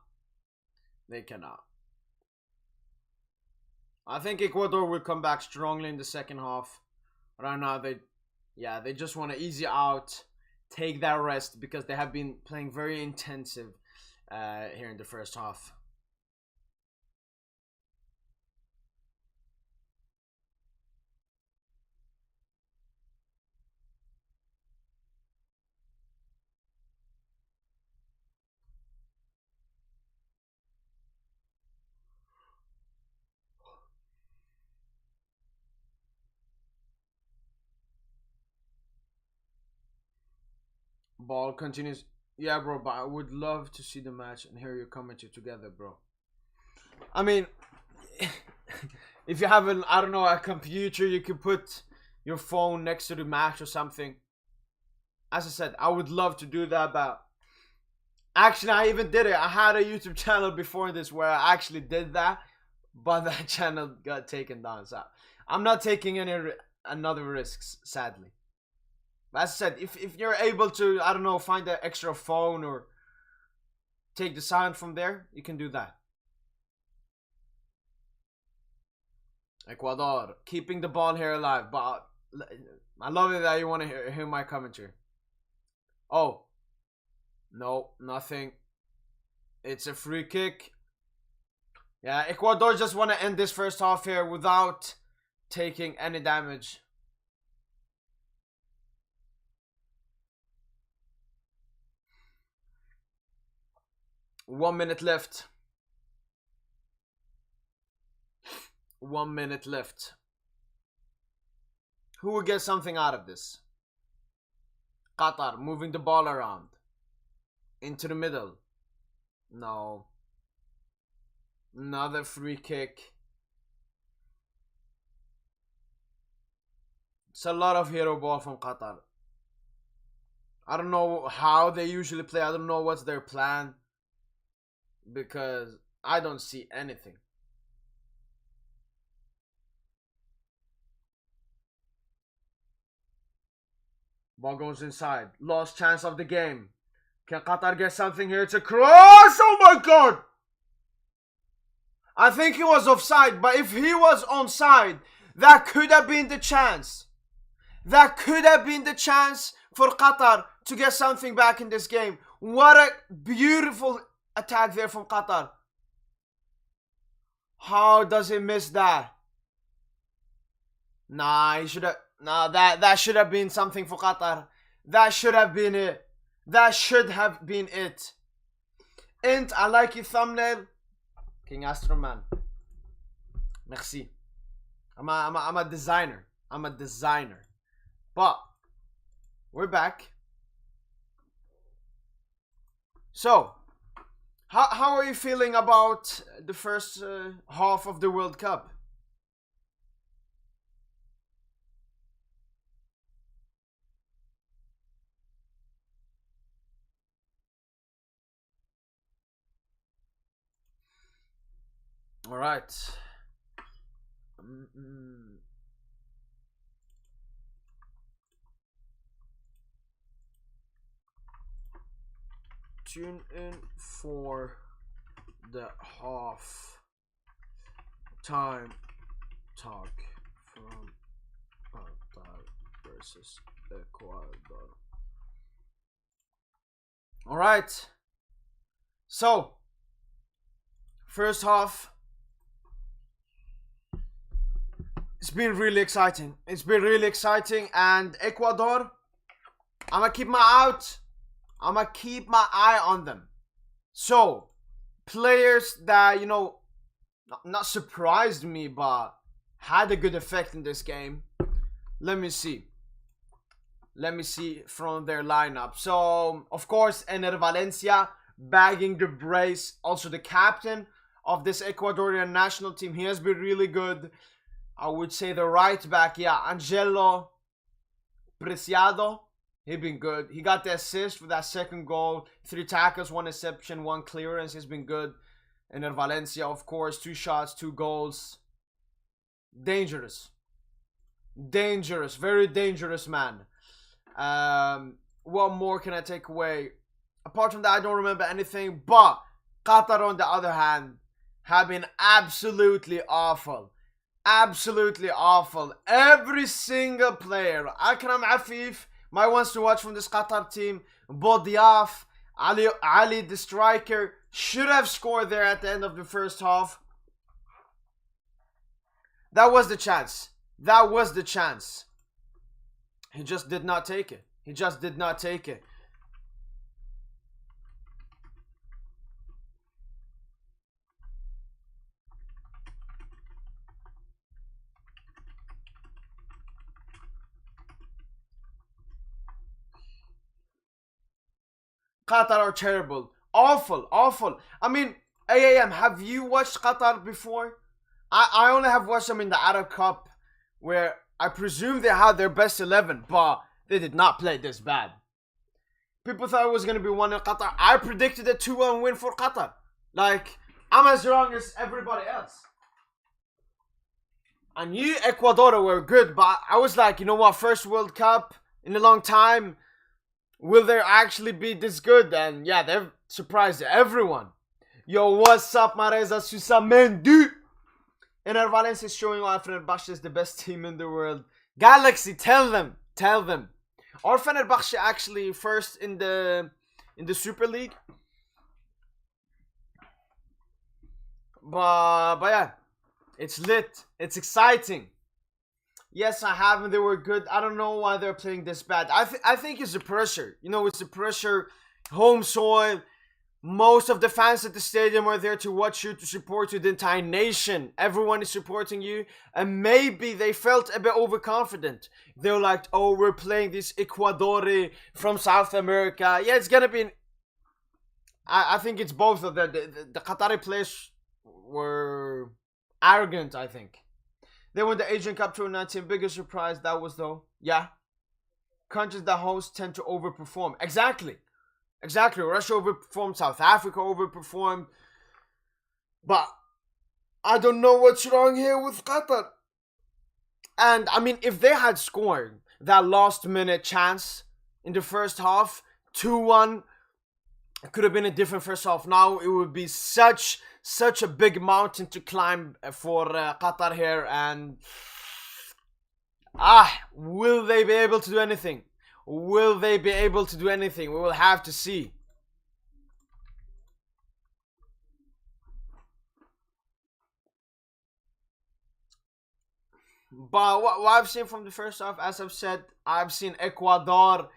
They cannot. I think Ecuador will come back strongly in the second half. Right now, they just want to easy out, take that rest because they have been playing very intensive here in the first half. Ball continues. Yeah, bro, but I would love to see the match and hear you comment it together, bro. I mean, if you have I don't know, a computer, you could put your phone next to the match or something. As I said, I would love to do that, but actually, I even did it. I had a YouTube channel before this where I actually did that, but that channel got taken down. So I'm not taking any another risks, sadly. As I said, if you're able to, I don't know, find an extra phone or take the sound from there, you can do that. Ecuador keeping the ball here alive, but I love it that you want to hear my commentary. Oh, no, nothing. It's a free kick. Yeah, Ecuador just want to end this first half here without taking any damage. One minute left. 1 minute left. Who will get something out of this? Qatar moving the ball around. Into the middle. No. Another free kick. It's a lot of hero ball from Qatar. I don't know how they usually play. I don't know what's their plan. Because I don't see anything. Ball goes inside. Lost chance of the game. Can Qatar get something here? It's a cross! Oh my god! I think he was offside, but if he was onside, that could have been the chance. That could have been the chance for Qatar to get something back in this game. What a beautiful attack there from Qatar. How does he miss that? Nah, he should have. Nah, that should have been something for Qatar. That should have been it. That should have been it. And I like your thumbnail, King Astroman. Merci. I'm a designer. I'm a designer. But we're back. So, how are you feeling about the first half of the World Cup? All right. Tune in for the half time talk from Qatar versus Ecuador. All right. So, first half. It's been really exciting. It's been really exciting. And Ecuador, I'm going to keep my eye on them. So, players that, you know, not surprised me, but had a good effect in this game. Let me see. Let me see from their lineup. So, of course, Ener Valencia bagging the brace. Also, the captain of this Ecuadorian national team. He has been really good. I would say the right back, yeah, Angelo Preciado. He been good. He got the assist for that second goal. 3 tackles, 1 interception, 1 clearance. He's been good. And then Valencia, of course, 2 shots, 2 goals. Dangerous. Dangerous. Very dangerous man. What more can I take away? Apart from that, I don't remember anything. But Qatar, on the other hand, have been absolutely awful. Absolutely awful. Every single player. Akram Afif, my ones to watch from this Qatar team. Bodiaf, Ali the striker, should have scored there at the end of the first half. That was the chance. That was the chance. He just did not take it. He just did not take it. Qatar are terrible. Awful, awful. I mean, AAM, have you watched Qatar before? I only have watched them in the Arab Cup, where I presume they had their best 11, but they did not play this bad. People thought it was going to be 1-0 Qatar. I predicted a 2-1 win for Qatar. Like, I'm as wrong as everybody else. I knew Ecuador were good, but I was like, you know what, first World Cup in a long time. Will they actually be this good? And yeah, they've surprised everyone. Yo, what's up, Mareza Susamendu? And Valencia is showing off Fenerbahce is the best team in the world. Galaxy, tell them. Tell them. Are Fenerbahce actually first in the Super League? But yeah, it's lit. It's exciting. Yes, I have, and they were good. I don't know why they're playing this bad. I think it's the pressure. You know, it's the pressure. Home soil. Most of the fans at the stadium are there to watch you, to support you. The entire nation. Everyone is supporting you. And maybe they felt a bit overconfident. They were like, oh, we're playing this Ecuador from South America. Yeah, it's going to be... I think it's both of them. The Qatari players were arrogant, I think. They won the Asian Cup 2019. Biggest surprise that was, though. Yeah. Countries that host tend to overperform. Exactly. Exactly. Russia overperformed. South Africa overperformed. But I don't know what's wrong here with Qatar. And, I mean, if they had scored that last-minute chance in the first half, 2-1, it could have been a different first half. Now it would be such a big mountain to climb for Qatar here, and will they be able to do anything? Will they be able to do anything? We will have to see. But what I've seen from the first half, as I've said, I've seen Ecuador,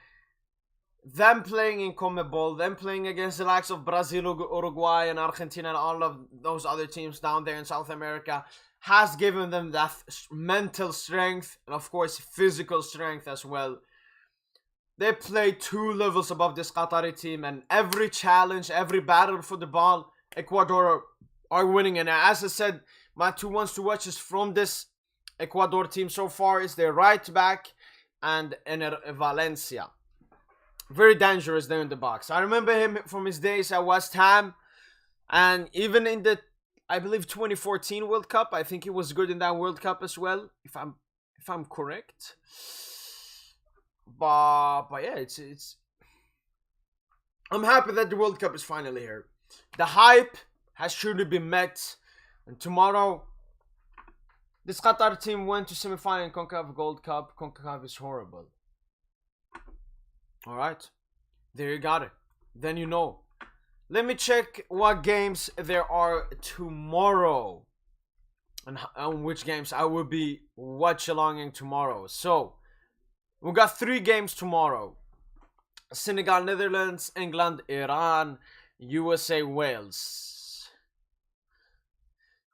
them playing in CONMEBOL, them playing against the likes of Brazil, Uruguay, and Argentina, and all of those other teams down there in South America, has given them that mental strength, and of course physical strength as well. They play 2 levels above this Qatari team, and every challenge, every battle for the ball, Ecuador are winning. And as I said, my 2 ones to watch is from this Ecuador team so far is their right back and Ener Valencia. Very dangerous there in the box. I remember him from his days at West Ham, and even in the, I believe, 2014 World Cup. I think he was good in that World Cup as well, if I'm correct. But yeah, it's. I'm happy that the World Cup is finally here. The hype has surely been met, and tomorrow, this Qatar team went to semi-final in CONCACAF Gold Cup. CONCACAF is horrible. Alright, there you got it. Then you know. Let me check what games there are tomorrow. And which games I will be watch-alonging tomorrow. So, we got 3 games tomorrow. Senegal, Netherlands, England, Iran, USA, Wales.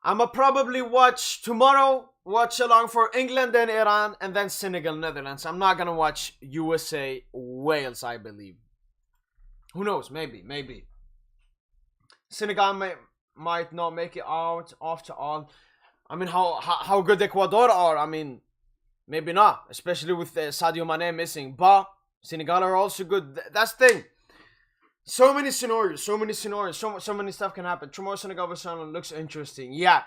I'ma probably watch tomorrow. Watch along for England and Iran, and then Senegal, Netherlands. I'm not gonna watch USA, Wales, I believe. Who knows? Maybe. Senegal might not make it out after all. I mean, how good Ecuador are. I mean, maybe not, especially with Sadio Mane missing. But Senegal are also good. That's the thing. So many scenarios, so many stuff can happen. Tomorrow Senegal versus Ireland looks interesting. Yeah.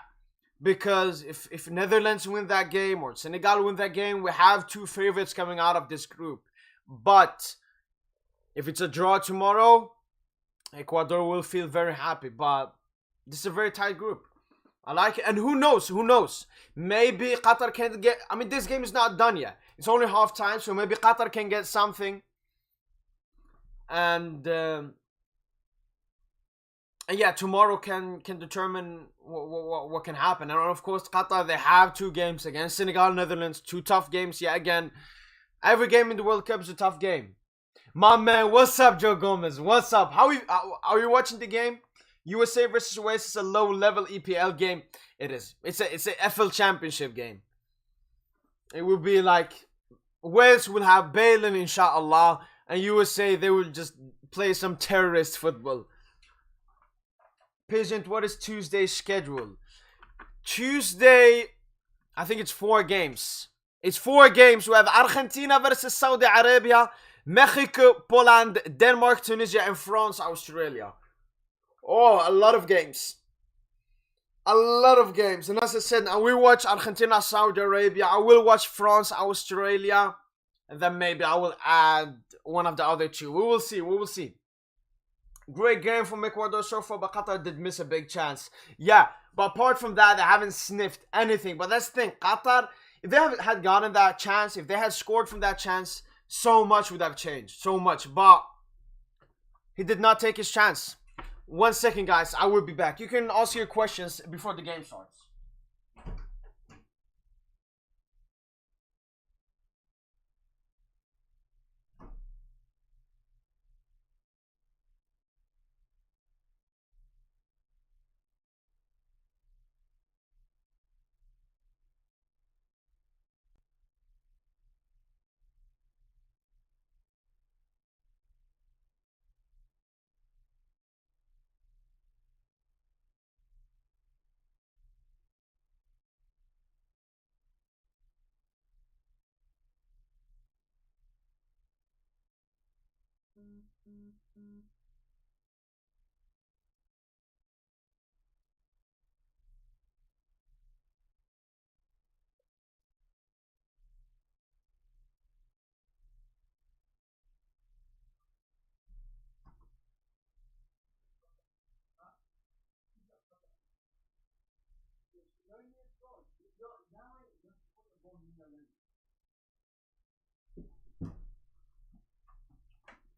Because if Netherlands win that game or Senegal win that game, we have two favorites coming out of this group. But if it's a draw tomorrow, Ecuador will feel very happy. But this is a very tight group. I like it. And who knows? Who knows? Maybe Qatar can get... I mean, this game is not done yet. It's only half time, so maybe Qatar can get something. And yeah, tomorrow can determine what can happen. And of course, Qatar, they have two games against Senegal, Netherlands. Two tough games. Yeah, again, every game in the World Cup is a tough game. My man, what's up, Joe Gomez? What's up? Are you watching the game? USA versus Wales is a low-level EPL game. It is. It's a FL Championship game. It will be like Wales will have Bale, inshallah, and USA, they will just play some terrorist football. Pigeon, what is Tuesday's schedule? Tuesday, I think it's 4 games. It's 4 games. We have Argentina versus Saudi Arabia, Mexico, Poland, Denmark, Tunisia, and France, Australia. Oh, a lot of games. A lot of games. And as I said, I will watch Argentina, Saudi Arabia. I will watch France, Australia. And then maybe I will add one of the other two. We will see. We will see. Great game from Ecuador so far, but Qatar did miss a big chance. Yeah, but apart from that, they haven't sniffed anything. But that's the thing. Qatar, if they had gotten that chance, if they had scored from that chance, so much would have changed. So much. But he did not take his chance. 1 second, guys. I will be back. You can ask your questions before the game starts.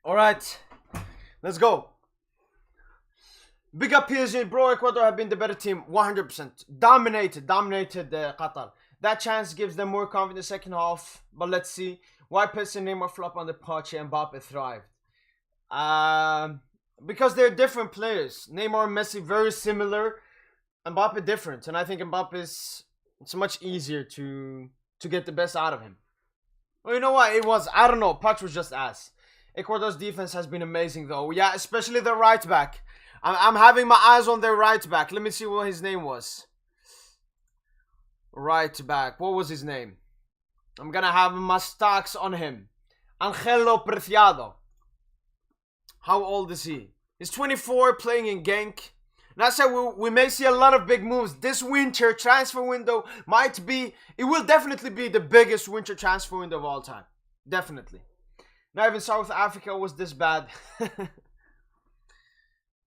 Alright, let's go. Big up PSG, bro. Ecuador have been the better team, 100%. Dominated Qatar. That chance gives them more confidence second half, but let's see. Why Messi and Neymar flop on the pitch and Mbappe thrived? Because they're different players. Neymar and Messi very similar, Mbappe different, and I think Mbappe is it's much easier to get the best out of him. Well, you know what? It was, I don't know, Patch was just ass. Ecuador's defense has been amazing though. Yeah, especially the right back. I'm having my eyes on their right back. Let me see what his name was. Right back. What was his name? I'm gonna have my stocks on him. Angelo Preciado. How old is he? He's 24, playing in Genk. And I said we may see a lot of big moves. This winter transfer window might be, it will definitely be the biggest winter transfer window of all time. Definitely. Not even South Africa was this bad.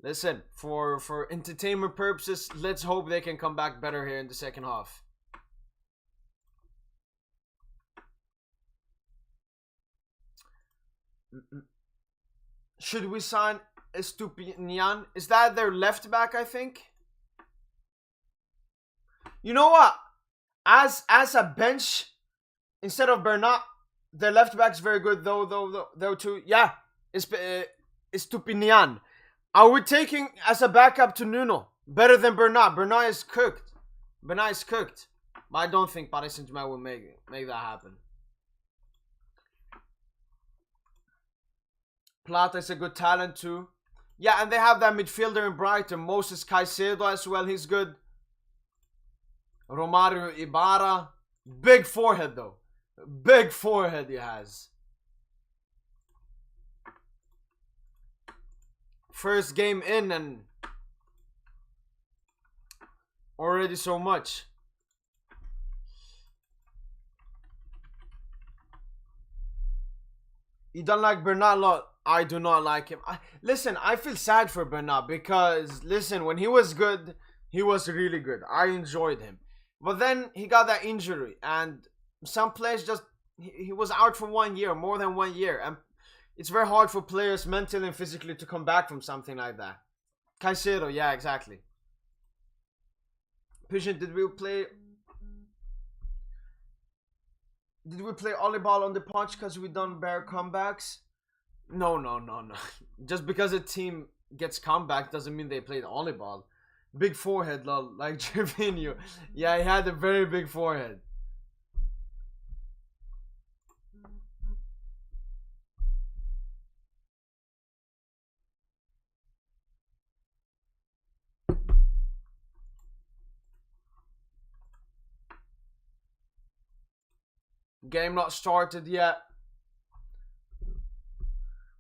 Listen, for entertainment purposes, let's hope they can come back better here in the second half. Should we sign Estupinian? Is that their left back, I think? You know what? As a bench, instead of Bernat, their left back's very good though too. Yeah, Estupinian. Are we taking as a backup to Nuno? Better than Bernat. Bernat is cooked. Bernat is cooked. But I don't think Paris Saint-Germain will make that happen. Plata is a good talent too. Yeah, and they have that midfielder in Brighton. Moses Caicedo as well. He's good. Romario Ibarra. Big forehead though. Big forehead he has. First game in and already so much. You don't like Bernat lot? I do not like him. Listen, I feel sad for Bernat because, listen, when he was good, he was really good. I enjoyed him. But then he got that injury, and some players just, he was out for 1 year, more than 1 year. And it's very hard for players mentally and physically to come back from something like that. Caicedo, yeah, exactly. Pigeon, did we play volleyball on the punch because we done bare comebacks? No. Just because a team gets comeback doesn't mean they played volleyball. Big forehead, lol, like Gervinho. Yeah, he had a very big forehead. Game not started yet.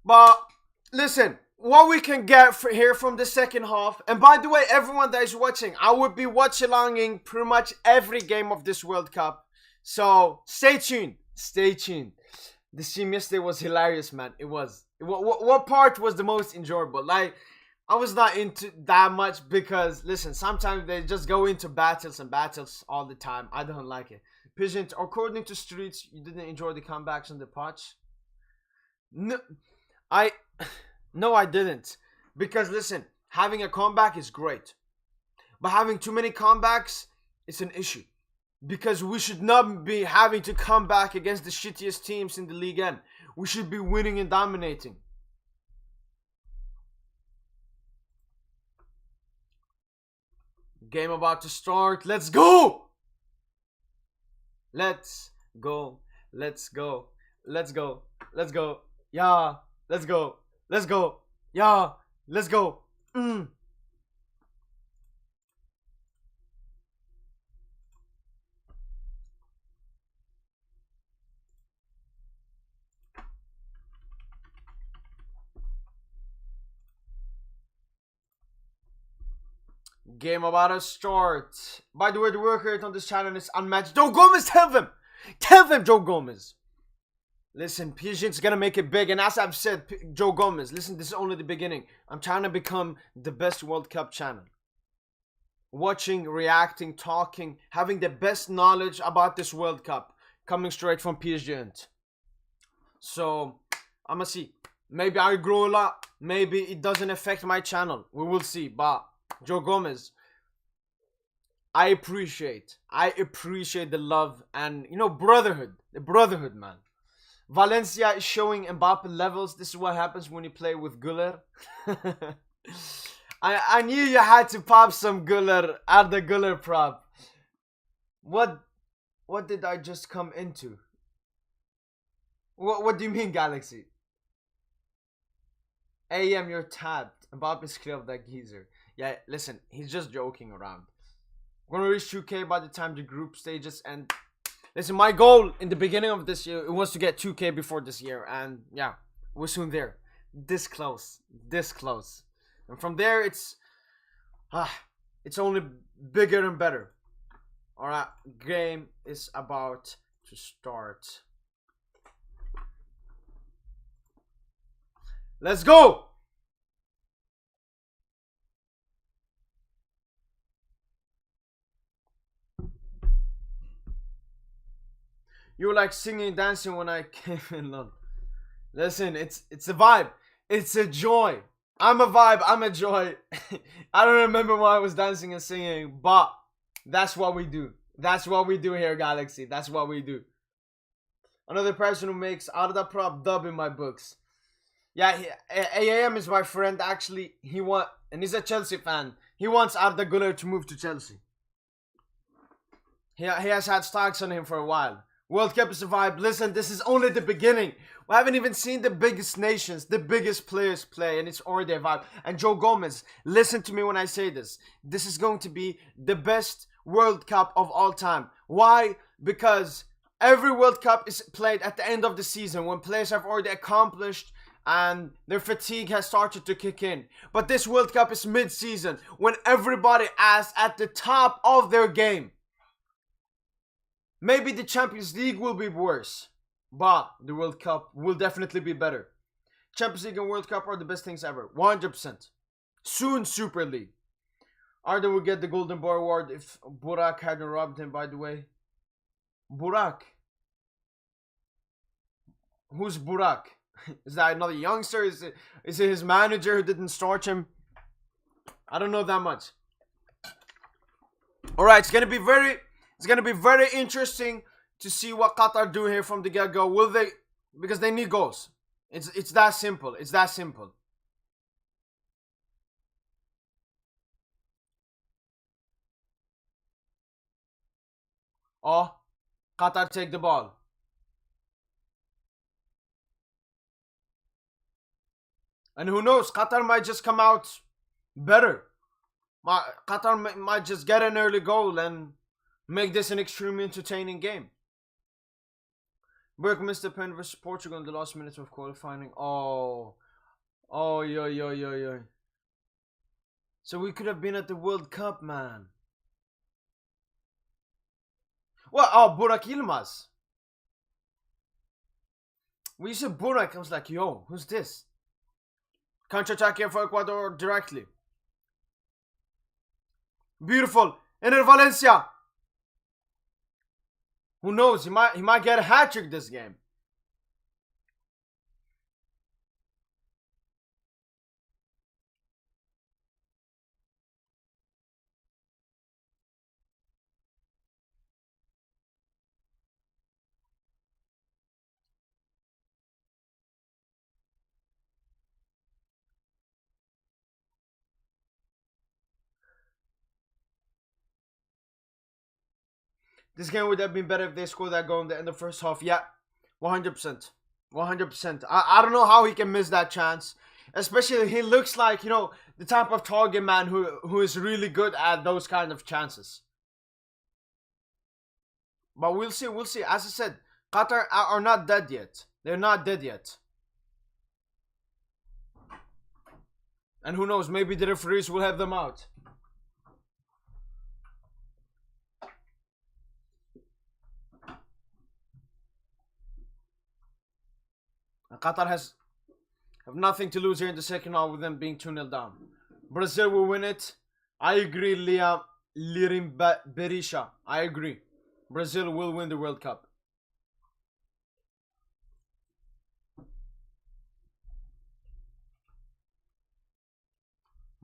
But listen, what we can get here from the second half, and by the way, everyone that is watching, I would be watch-alonging pretty much every game of this World Cup. So stay tuned. Stay tuned. The stream yesterday was hilarious, man. It was. What part was the most enjoyable? Like, I was not into that much because, listen, sometimes they just go into battles and battles all the time. I don't like it. Pigeon, according to Streets, you didn't enjoy the comebacks on the patch? No, I didn't. Because, listen, having a comeback is great. But having too many comebacks, it's an issue. Because we should not be having to come back against the shittiest teams in the League N. We should be winning and dominating. Game about to start. Let's go! Let's go. Let's go. Let's go. Let's go. Yeah. Let's go. Let's go. Yeah. Let's go. Game about to start. By the way, the work rate on this channel is unmatched. Joe Gomez, tell them! Tell them, Joe Gomez! Listen, Pigeon's gonna make it big, and as I've said, Joe Gomez, listen, this is only the beginning. I'm trying to become the best World Cup channel. Watching, reacting, talking, having the best knowledge about this World Cup. Coming straight from Pigeon. So, I'ma see. Maybe I grow a lot. Maybe it doesn't affect my channel. We will see, but Joe Gomez, I appreciate the love and, you know, brotherhood. The brotherhood, man. Valencia is showing Mbappe levels. This is what happens when you play with Güler. I knew you had to pop some Güler, add the Güler prop. What did I just come into? What do you mean, Galaxy? AM, you're tapped. Mbappe skilled that geezer. Yeah, listen, he's just joking around. We're gonna reach 2K by the time the group stages end. Listen, my goal in the beginning of this year, it was to get 2K before this year. And yeah, we're soon there. This close. This close. And from there, it's only bigger and better. Alright, game is about to start. Let's go! You were like singing and dancing when I came in. Listen, it's a vibe. It's a joy. I'm a vibe. I'm a joy. I don't remember why I was dancing and singing, but that's what we do. That's what we do here, Galaxy. That's what we do. Another person who makes Arda prop dub in my books. Yeah, AAM is my friend. Actually, and he's a Chelsea fan. He wants Arda Güler to move to Chelsea. He has had stocks on him for a while. World Cup is a vibe. Listen, this is only the beginning. We haven't even seen the biggest nations, the biggest players play, and it's already a vibe. And Joe Gomez, listen to me when I say this. This is going to be the best World Cup of all time. Why? Because every World Cup is played at the end of the season when players have already accomplished and their fatigue has started to kick in. But this World Cup is mid-season when everybody is at the top of their game. Maybe the Champions League will be worse, but the World Cup will definitely be better. Champions League and World Cup are the best things ever. 100%. Soon Super League. Arda will get the Golden Boy Award if Burak hadn't robbed him, by the way. Burak. Who's Burak? Is that another youngster? Is it his manager who didn't start him? I don't know that much. Alright, it's gonna be very interesting to see what Qatar do here from the get-go. Will they, because they need goals. It's that simple. It's that simple. Oh, Qatar take the ball. And who knows, Qatar might just come out better. Qatar might just get an early goal and make this an extremely entertaining game. Burke missed the pen versus Portugal in the last minutes of qualifying. Oh, yo. So we could have been at the World Cup, man. What? Oh, Burak Yilmaz. When you said Burak, I was like, yo, who's this? Counter-attack here for Ecuador directly. Beautiful. Ener Valencia. Who knows? He might get a hat-trick this game. This game would have been better if they scored that goal in the end of the first half. Yeah, 100%. 100%. I don't know how he can miss that chance. Especially, he looks like, the type of target man who is really good at those kind of chances. But we'll see. As I said, Qatar are not dead yet. They're not dead yet. And who knows, maybe the referees will have them out. Qatar have nothing to lose here in the second half with them being 2-0 down. Brazil will win it. I agree, Lirim Berisha. I agree. Brazil will win the World Cup.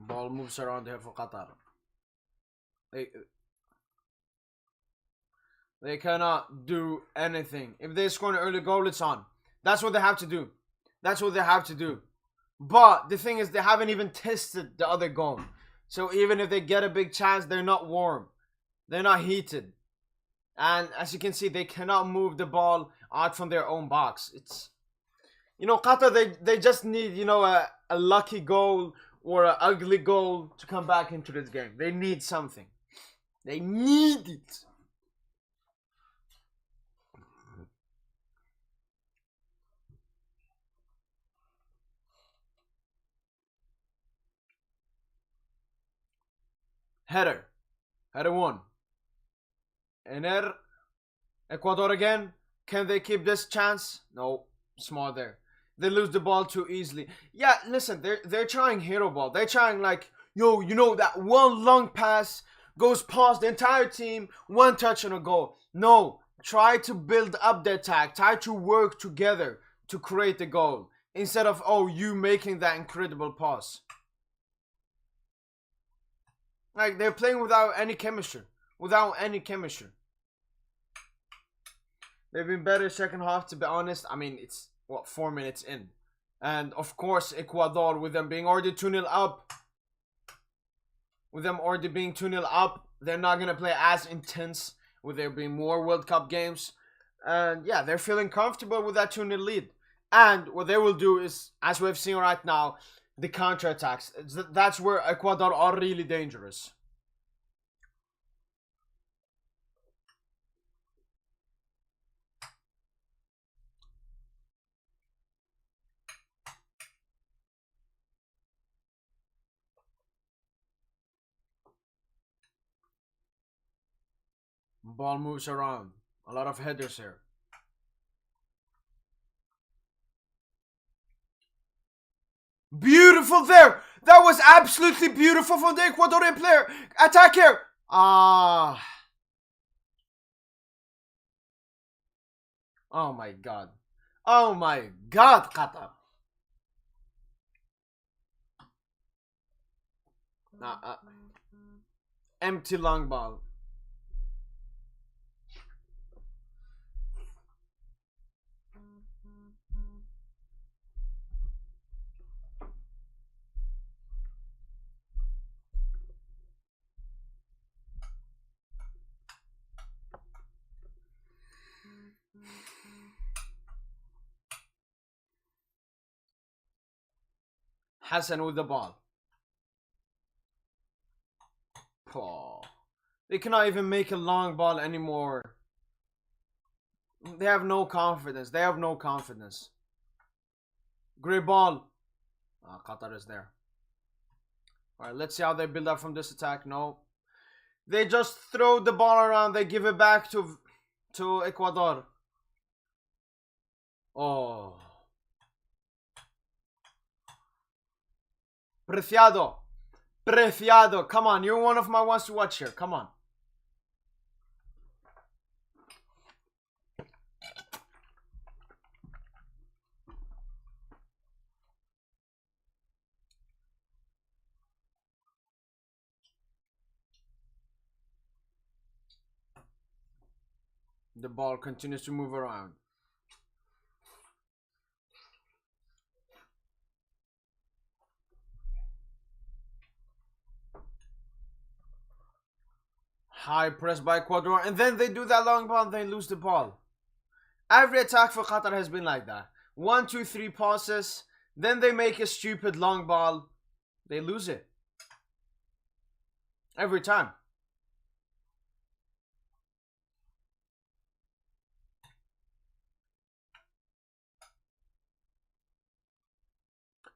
Ball moves around here for Qatar. They cannot do anything. If they score an early goal, it's on. That's what they have to do. That's what they have to do. But the thing is, they haven't even tested the other goal. So even if they get a big chance, they're not warm. They're not heated. And as you can see, they cannot move the ball out from their own box. It's, Qatar, they just need, a lucky goal or an ugly goal to come back into this game. They need something. They need it. Header 1. Ener. Ecuador again. Can they keep this chance? No. Small there. They lose the ball too easily. Yeah, listen, they're trying hero ball. They're trying like, that one long pass goes past the entire team, one touch and a goal. No. Try to build up the attack. Try to work together to create the goal. Instead of, you making that incredible pass. Like, they're playing without any chemistry. They've been better second half, to be honest. I mean, it's, 4 minutes in. And, of course, Ecuador, with them being already 2-0 up. They're not going to play as intense, with there being more World Cup games. And, yeah, they're feeling comfortable with that 2-0 lead. And what they will do is, as we've seen right now, the counter-attacks. That's where Ecuador are really dangerous. Ball moves around. A lot of headers here. Beautiful there. That was absolutely beautiful from the Ecuadorian player. Attack here. Ah. Oh my god. Oh my god, Qatar. Empty long ball. Hassan with the ball. Oh. They cannot even make a long ball anymore. They have no confidence. They have no confidence. Great ball. Qatar is there. Alright, let's see how they build up from this attack. No. They just throw the ball around. They give it back to Ecuador. Oh. Preciado. Preciado. Come on. You're one of my ones to watch here. Come on. The ball continues to move around. High press by Ecuador, and then they do that long ball and they lose the ball. Every attack for Qatar has been like that. 1, 2, 3 passes, then they make a stupid long ball, they lose it. Every time.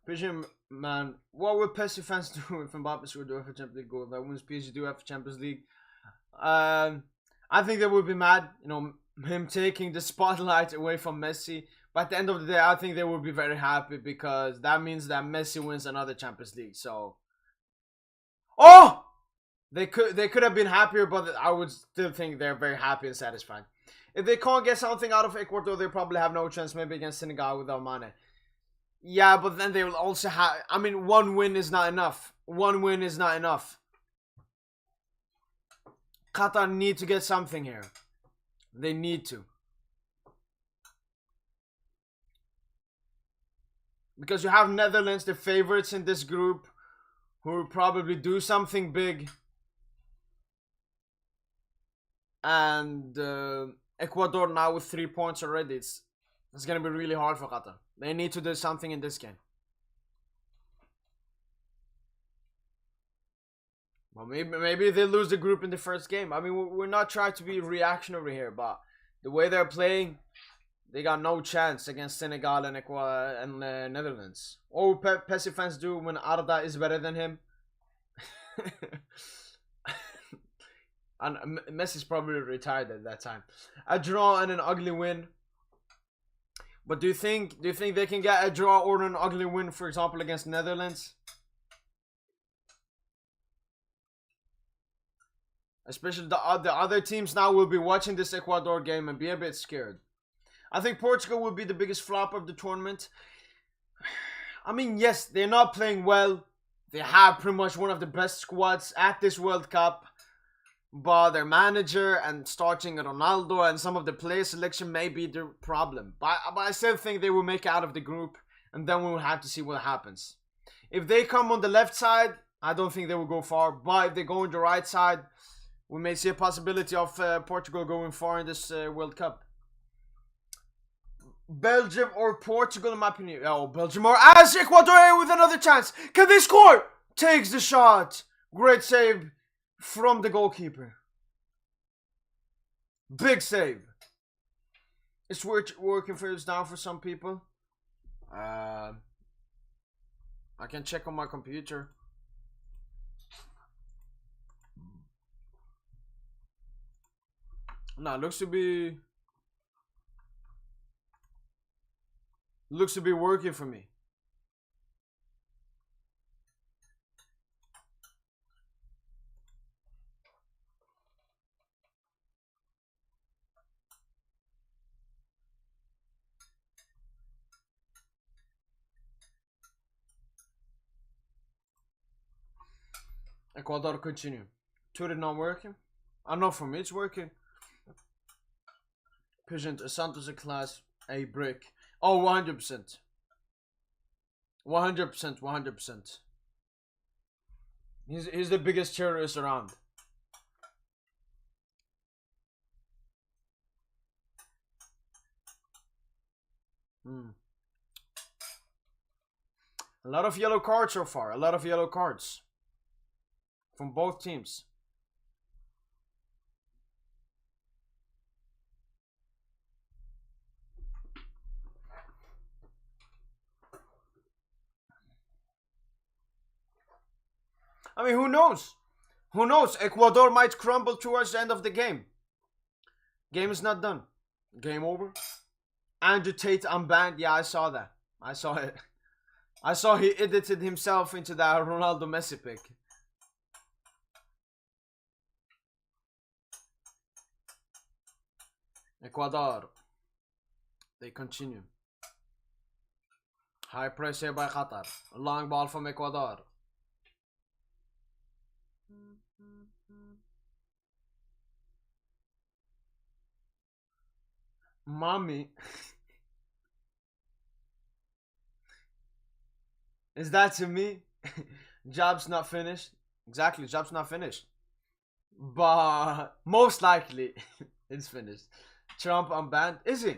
Pigeon man, what would PSG fans do if Mbappe scored the UEFA Champions League goal that wins PSG do UEFA Champions League? I think they would be mad, you know, him taking the spotlight away from Messi. But at the end of the day, I think they would be very happy because that means that Messi wins another Champions League. So, oh, they could have been happier, but I would still think they're very happy and satisfied. If they can't get something out of Ecuador, they probably have no chance. Maybe against Senegal without Mane. Yeah, but then they will also have. I mean, one win is not enough. One win is not enough. Qatar need to get something here. They need to. Because you have Netherlands, the favorites in this group, who will probably do something big. And Ecuador now with 3 points already. It's going to be really hard for Qatar. They need to do something in this game. Well, maybe they lose the group in the first game. I mean, we're not trying to be reactionary here, but the way they're playing, they got no chance against Senegal and Ecuador and Netherlands. All PSG fans do when Arda is better than him. And Messi's probably retired at that time. A draw and an ugly win. But do you think they can get a draw or an ugly win, for example, against Netherlands? Especially the other teams now will be watching this Ecuador game and be a bit scared. I think Portugal will be the biggest flop of the tournament. I mean, yes, they're not playing well. They have pretty much one of the best squads at this World Cup. But their manager and starting Ronaldo and some of the player selection may be the problem. But I still think they will make it out of the group. And then we will have to see what happens. If they come on the left side, I don't think they will go far. But if they go on the right side, we may see a possibility of Portugal going far in this World Cup. Belgium or Portugal, in my opinion. Oh, Belgium or as Ecuador with another chance. Can they score? Takes the shot. Great save from the goalkeeper. Big save. It's working for us now for some people. I can check on my computer. No, looks to be working for me. Ecuador continue. Twitter not working. I know for me it's working. Pigeon Santos a class a brick. Oh, 100%. 100%. 100%. He's the biggest terrorist around. Hmm. A lot of yellow cards so far. A lot of yellow cards. From both teams. I mean, who knows? Who knows? Ecuador might crumble towards the end of the game. Game is not done. Game over. Andrew Tate unbanned. Yeah, I saw that. I saw it. I saw he edited himself into that Ronaldo Messi pick. Ecuador. They continue. High press here by Qatar. Long ball from Ecuador. Mommy. Is that to me? Job's not finished. Exactly, job's not finished. But most likely it's finished. Trump unbanned. Is he?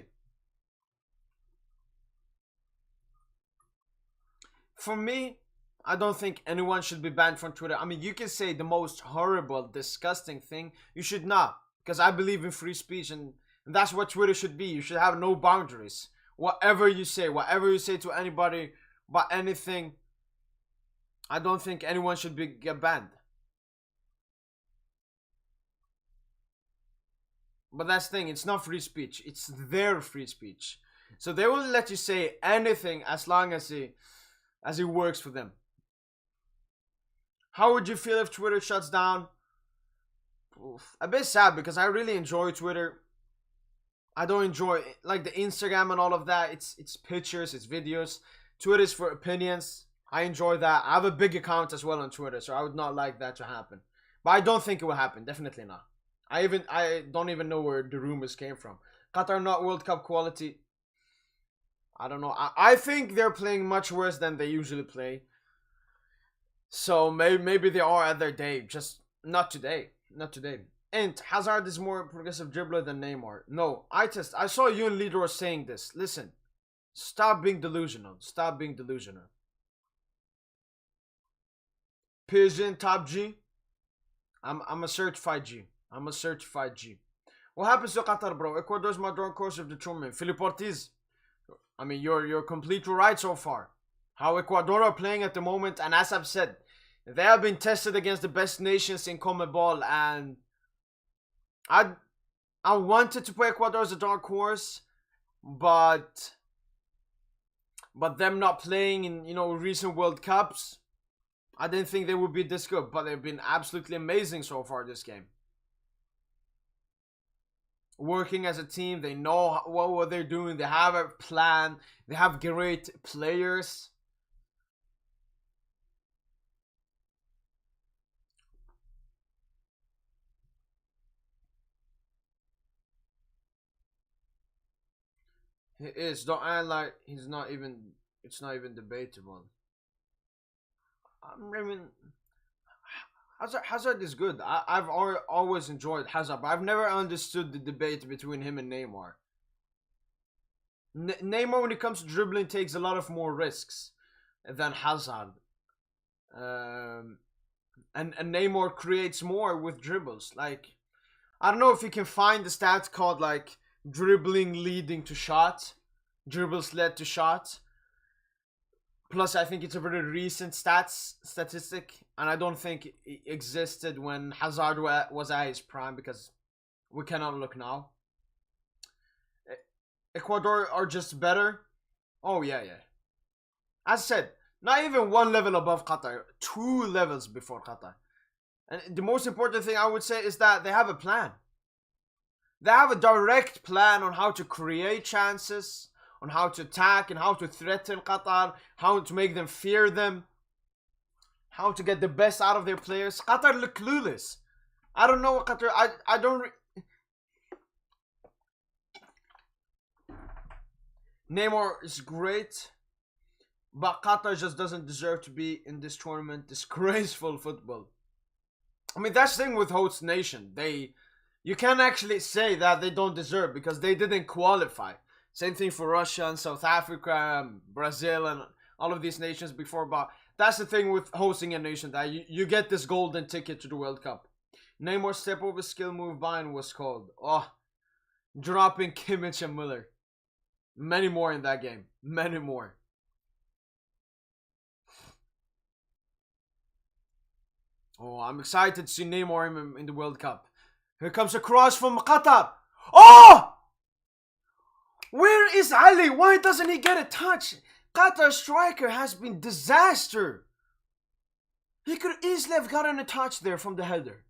For me, I don't think anyone should be banned from Twitter. I mean, you can say the most horrible, disgusting thing. You should not. Because I believe in free speech and that's what Twitter should be. You should have no boundaries. Whatever you say to anybody about anything, I don't think anyone should get banned. But that's the thing, it's not free speech. It's their free speech. So they will let you say anything as long as it works for them. How would you feel if Twitter shuts down? Oof. A bit sad because I really enjoy Twitter. I don't enjoy like the Instagram and all of that. It's pictures, it's videos. Twitter's for opinions. I enjoy that. I have a big account as well on Twitter, so I would not like that to happen. But I don't think it will happen. Definitely not. I don't even know where the rumors came from. Qatar not World Cup quality. I don't know. I think they're playing much worse than they usually play. So maybe they are at their day. Just not today. Not today. And Hazard is more progressive dribbler than Neymar. No, I saw you and Lidor saying this. Listen, stop being delusional. Stop being delusional. Pigeon top G. I'm a certified G. I'm a certified G. What happens to Qatar, bro? Ecuador's my drawn course of the tournament. Philippe Ortiz. I mean, you're completely right so far. How Ecuador are playing at the moment, and as I've said, they have been tested against the best nations in CONMEBOL, and I wanted to play Ecuador as a dark horse, but them not playing in recent World Cups, I didn't think they would be this good, but they've been absolutely amazing so far this game. Working as a team, they know what they're doing, they have a plan, they have great players. He is. Don't act like he's not even. It's not even debatable. I mean, Hazard is good. I've always enjoyed Hazard, but I've never understood the debate between him and Neymar. Neymar, when it comes to dribbling, takes a lot of more risks than Hazard. Um, and Neymar creates more with dribbles. Like, I don't know if you can find the stats called like dribbling leading to shot, dribbles led to shot. Plus, I think it's a very recent statistic, and I don't think it existed when Hazard was at his prime because We cannot look now. Ecuador are just better. Oh yeah, yeah. As I said, not even one level above Qatar, two levels before Qatar. And the most important thing I would say is that they have a plan. They have a direct plan on how to create chances, on how to attack and how to threaten Qatar, how to make them fear them, how to get the best out of their players. Qatar look clueless. I don't know what Qatar. I don't. Neymar is great, but Qatar just doesn't deserve to be in this tournament. Disgraceful football. I mean, that's the thing with host nation. You can't actually say that they don't deserve because they didn't qualify. Same thing for Russia and South Africa, Brazil, and all of these nations before. But that's the thing with hosting a nation, that you get this golden ticket to the World Cup. Neymar step over skill move bind was called. Oh, dropping Kimmich and Miller. Many more in that game. Many more. Oh, I'm excited to see Neymar in the World Cup. Here comes a cross from Qatar. Oh! Where is Ali? Why doesn't he get a touch? Qatar striker has been disaster. He could easily have gotten a touch there from the header.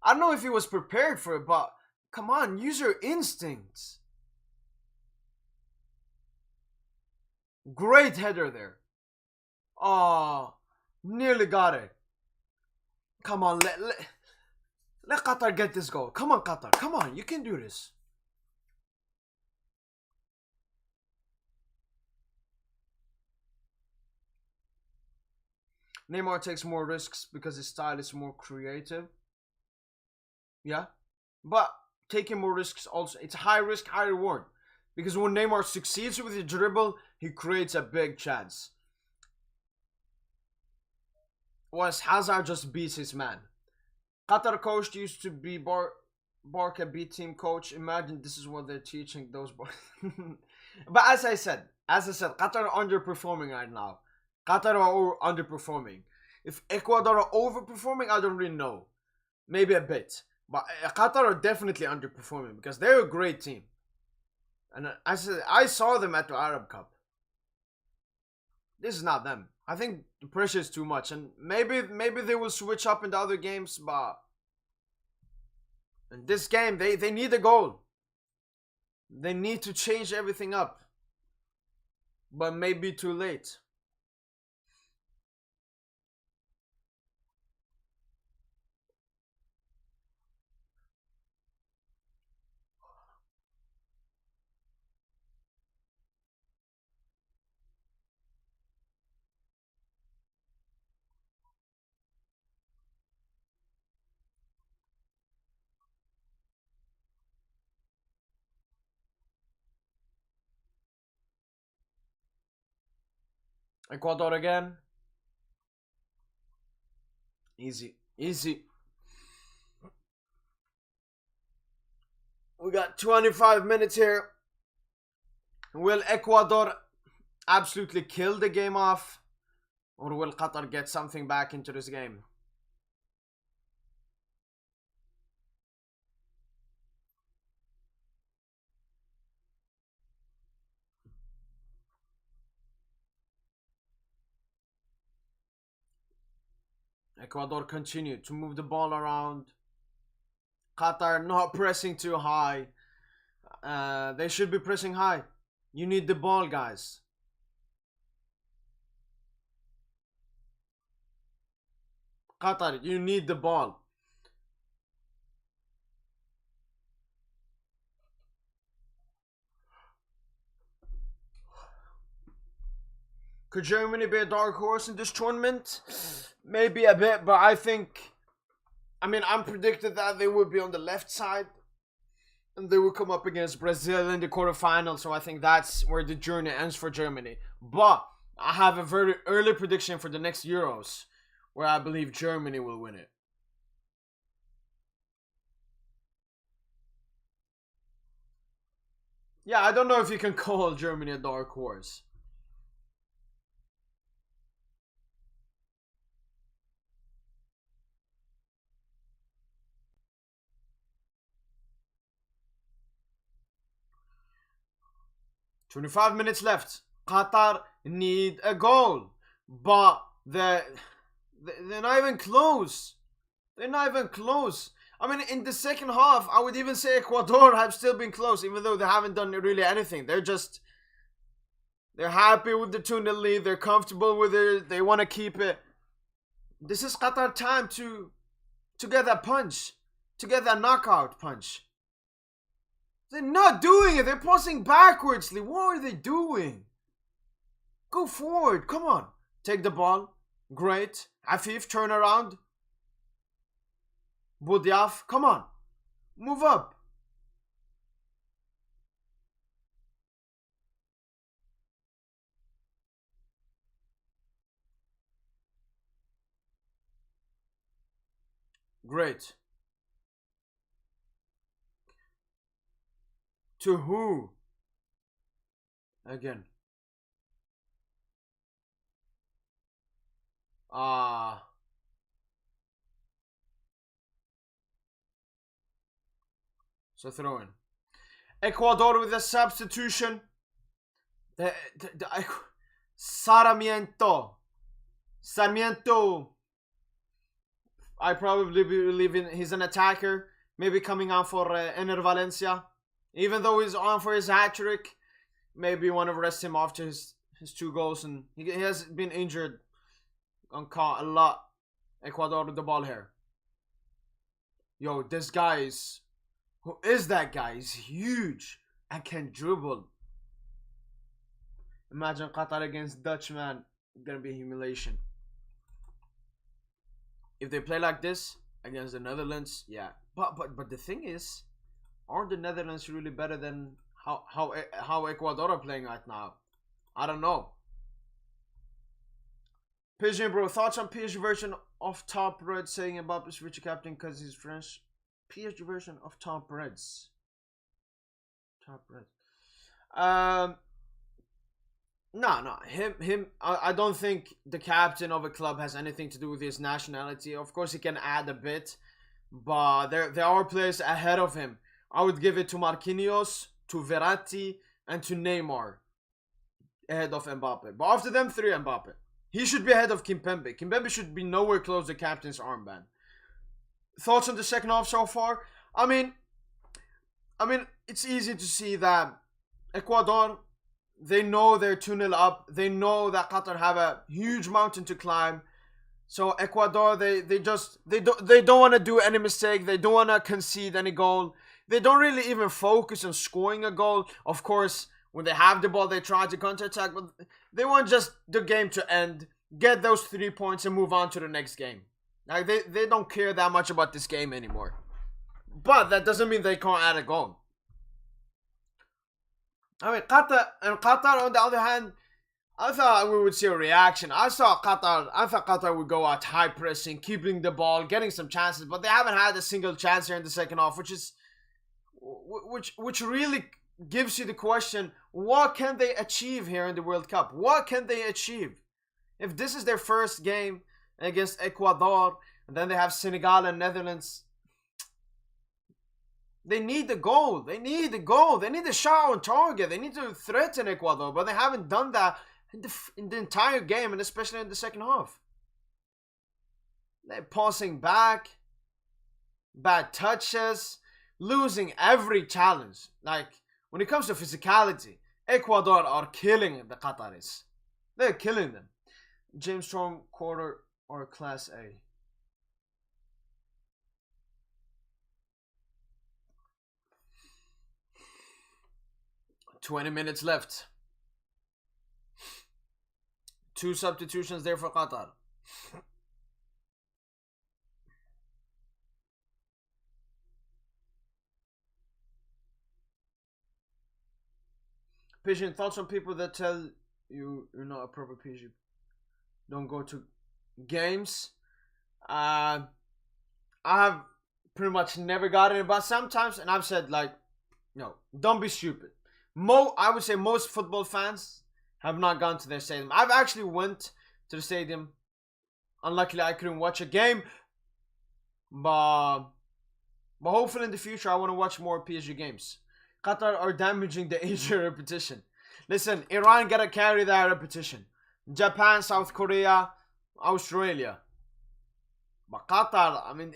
I don't know if he was prepared for it, but come on, use your instincts. Great header there. Oh, nearly got it. Come on, let Qatar get this goal. Come on, Qatar. Come on, you can do this. Neymar takes more risks because his style is more creative. Yeah, but taking more risks also, it's high risk, high reward. Because when Neymar succeeds with the dribble, he creates a big chance. Whereas Hazard just beats his man. Qatar coach used to be Barca B team coach. Imagine this is what they're teaching those boys. But as I said, Qatar are underperforming right now. Qatar are underperforming. If Ecuador are overperforming, I don't really know. Maybe a bit. But Qatar are definitely underperforming because they're a great team. And I saw them at the Arab Cup. This is not them. I think the pressure is too much, and maybe they will switch up in the other games, but in this game they need a goal. They need to change everything up, but maybe too late. Ecuador again. Easy, easy. We got 25 minutes here. Will Ecuador absolutely kill the game off, or will Qatar get something back into this game? Ecuador continue to move the ball around. Qatar not pressing too high. They should be pressing high. You need the ball, guys. Qatar, you need the ball. Could Germany be a dark horse in this tournament? Maybe a bit, but I think... I mean, I'm predicted that they would be on the left side. And they will come up against Brazil in the quarterfinals, so I think that's where the journey ends for Germany. But I have a very early prediction for the next Euros, where I believe Germany will win it. Yeah, I don't know if you can call Germany a dark horse. 25 minutes left. Qatar need a goal. But they're not even close. They're not even close. I mean, in the second half, I would even say Ecuador have still been close, even though they haven't done really anything. They're happy with the 2-0 lead. They're comfortable with it. They want to keep it. This is Qatar time to get that punch. To get that knockout punch. They're not doing it. They're passing backwardsly. What are they doing? Go forward. Come on. Take the ball. Great. Afif, turn around. Buildup, come on. Move up. Great. To who? Again. So throw in. Ecuador with a substitution. Sarmiento. I probably believe he's an attacker. Maybe coming on for Ener Valencia. Even though he's on for his hat-trick, maybe you want to rest him after his 2 goals. And he has been injured on a lot. Ecuador with the ball here. Yo, this guy is... Who is that guy? He's huge and can dribble. Imagine Qatar against Dutch, man. It's gonna be a humiliation. If they play like this against the Netherlands, yeah. But the thing is, aren't the Netherlands really better than how Ecuador are playing right now? I don't know. Pigeon bro, thoughts on PSG version of Top Red saying Mbappe's future captain because he's French? PSG version of Top Reds. Top Red. No. Him. I don't think the captain of a club has anything to do with his nationality. Of course, he can add a bit, but there are players ahead of him. I would give it to Marquinhos, to Verratti, and to Neymar ahead of Mbappe. But after them 3, Mbappe. He should be ahead of Kimpembe. Kimpembe should be nowhere close to the captain's armband. Thoughts on the second half so far? I mean, it's easy to see that Ecuador, they know they're 2-0 up. They know that Qatar have a huge mountain to climb. So Ecuador, they don't want to do any mistake. They don't want to concede any goal. They don't really even focus on scoring a goal. Of course, when they have the ball, they try to counter-attack, but they want just the game to end, get those 3 points, and move on to the next game. Like they don't care that much about this game anymore. But that doesn't mean they can't add a goal. I mean, Qatar on the other hand, I thought we would see a reaction. I thought Qatar would go out high pressing, keeping the ball, getting some chances, but they haven't had a single chance here in the second half, which really gives you the question, what can they achieve here in the World Cup? What can they achieve? If this is their first game against Ecuador, and then they have Senegal and Netherlands, they need the goal. They need the goal. They need a shot on target. They need to threaten Ecuador, but they haven't done that in the entire game, and especially in the second half. They're passing back, bad touches, losing every challenge. Like, when it comes to physicality, Ecuador are killing the Qataris. They're killing them. James Storm, quarter or Class A? $20 minutes left. 2 substitutions there for Qatar. Pigeon, thoughts on people that tell you you're not a proper Pigeon? Don't go to games. I have pretty much never gotten it, but sometimes, and I've said, like, no, don't be stupid. I would say most football fans have not gone to their stadium. I've actually went to the stadium. Unluckily, I couldn't watch a game, but hopefully in the future, I want to watch more PSG games. Qatar are damaging the Asia repetition. Listen, Iran gotta carry that repetition. Japan, South Korea, Australia. But Qatar, I mean,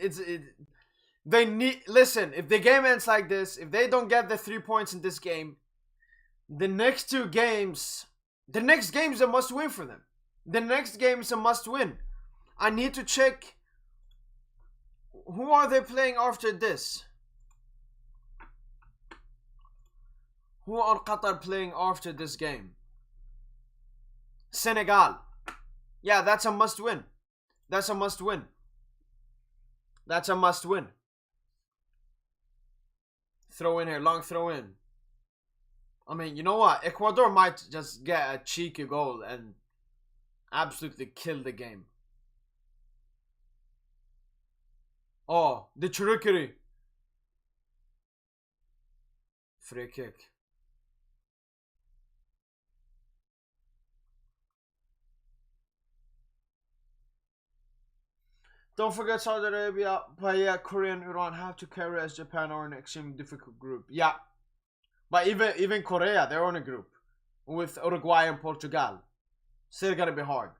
they need, listen, if the game ends like this, if they don't get the 3 points in this game, the next game is a must win for them. The next game is a must win. I need to check who are they playing after this. Who are Qatar playing after this game? Senegal. Yeah, that's a must win. That's a must win. That's a must win. Throw in here, long throw in. I mean, you know what? Ecuador might just get a cheeky goal and absolutely kill the game. Oh, the trickery. Free kick. Don't forget Saudi Arabia, but yeah, Korea and Iran have to carry as Japan are an extremely difficult group. Yeah, but even Korea, they're on a group with Uruguay and Portugal. Still gonna be hard.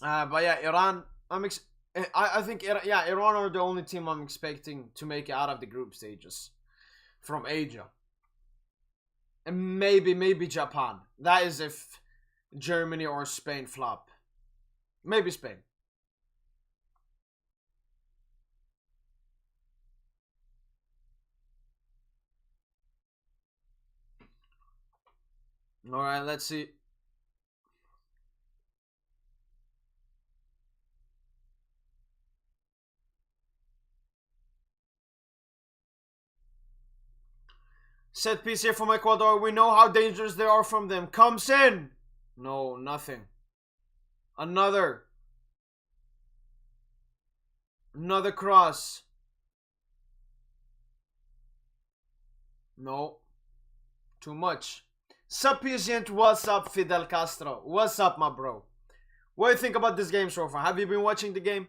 But yeah, Iran. I think Iran are the only team I'm expecting to make it out of the group stages from Asia, and maybe Japan. That is if Germany or Spain flop. Maybe Spain. All right, let's see. Set piece here from Ecuador. We know how dangerous they are from them. Comes in. No, nothing. Another cross. No. Too much. Sufficient. What's up, Fidel Castro? What's up, my bro? What do you think about this game so far? Have you been watching the game?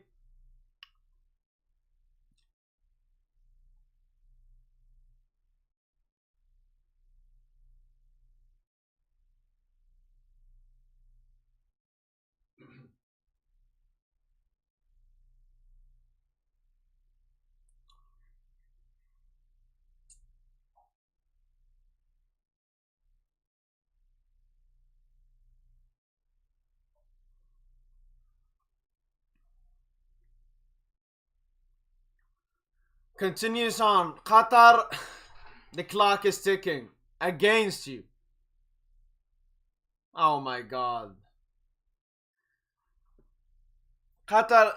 Continues on. Qatar, the clock is ticking against you. Oh my god. Qatar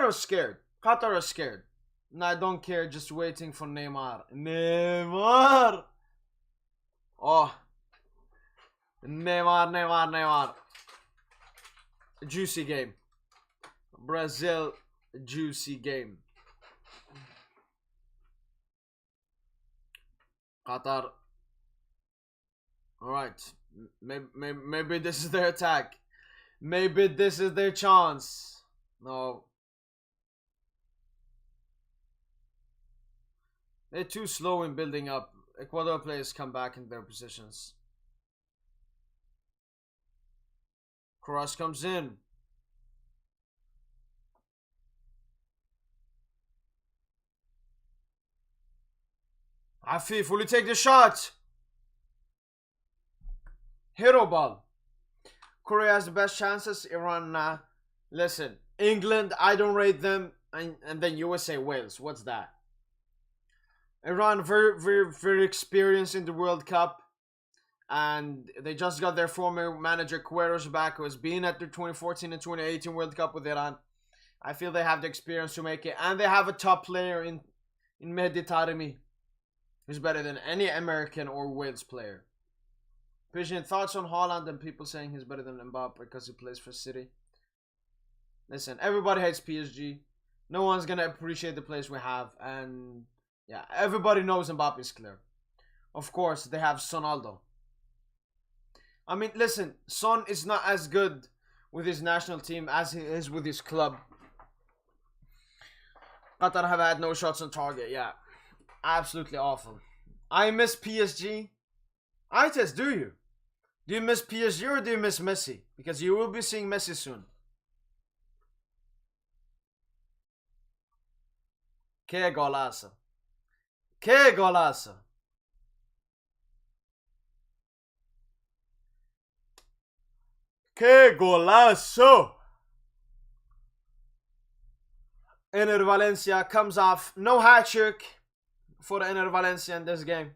was scared. Qatar was scared. And I don't care, just waiting for Neymar. Neymar! Oh. Neymar. Juicy game. Brazil, juicy game. Qatar. Alright. Maybe this is their attack. Maybe this is their chance. No. They're too slow in building up. Ecuador players come back in their positions. Cross comes in. Afif, will you take the shot? Hero ball. Korea has the best chances. Iran, nah. Listen, England, I don't rate them. And then USA, Wales. What's that? Iran, very experienced in the World Cup. And they just got their former manager, Queiroz, back, who has been at the 2014 and 2018 World Cup with Iran. I feel they have the experience to make it. And they have a top player in Mehdi Taremi, who's better than any American or Wales player. Pigeon, thoughts on Haaland and people saying he's better than Mbappe because he plays for City? Listen, everybody hates PSG. No one's going to appreciate the players we have. And yeah, everybody knows Mbappe is clear. Of course, they have Sonaldo. I mean, listen, Son is not as good with his national team as he is with his club. Qatar have had no shots on target, yeah. Absolutely awful. I miss PSG. Ites, do you? Do you miss PSG or do you miss Messi? Because you will be seeing Messi soon. Que golaço. Que golaço. Que golaço. Ener Valencia comes off. No hat trick for the Ener Valencia in this game.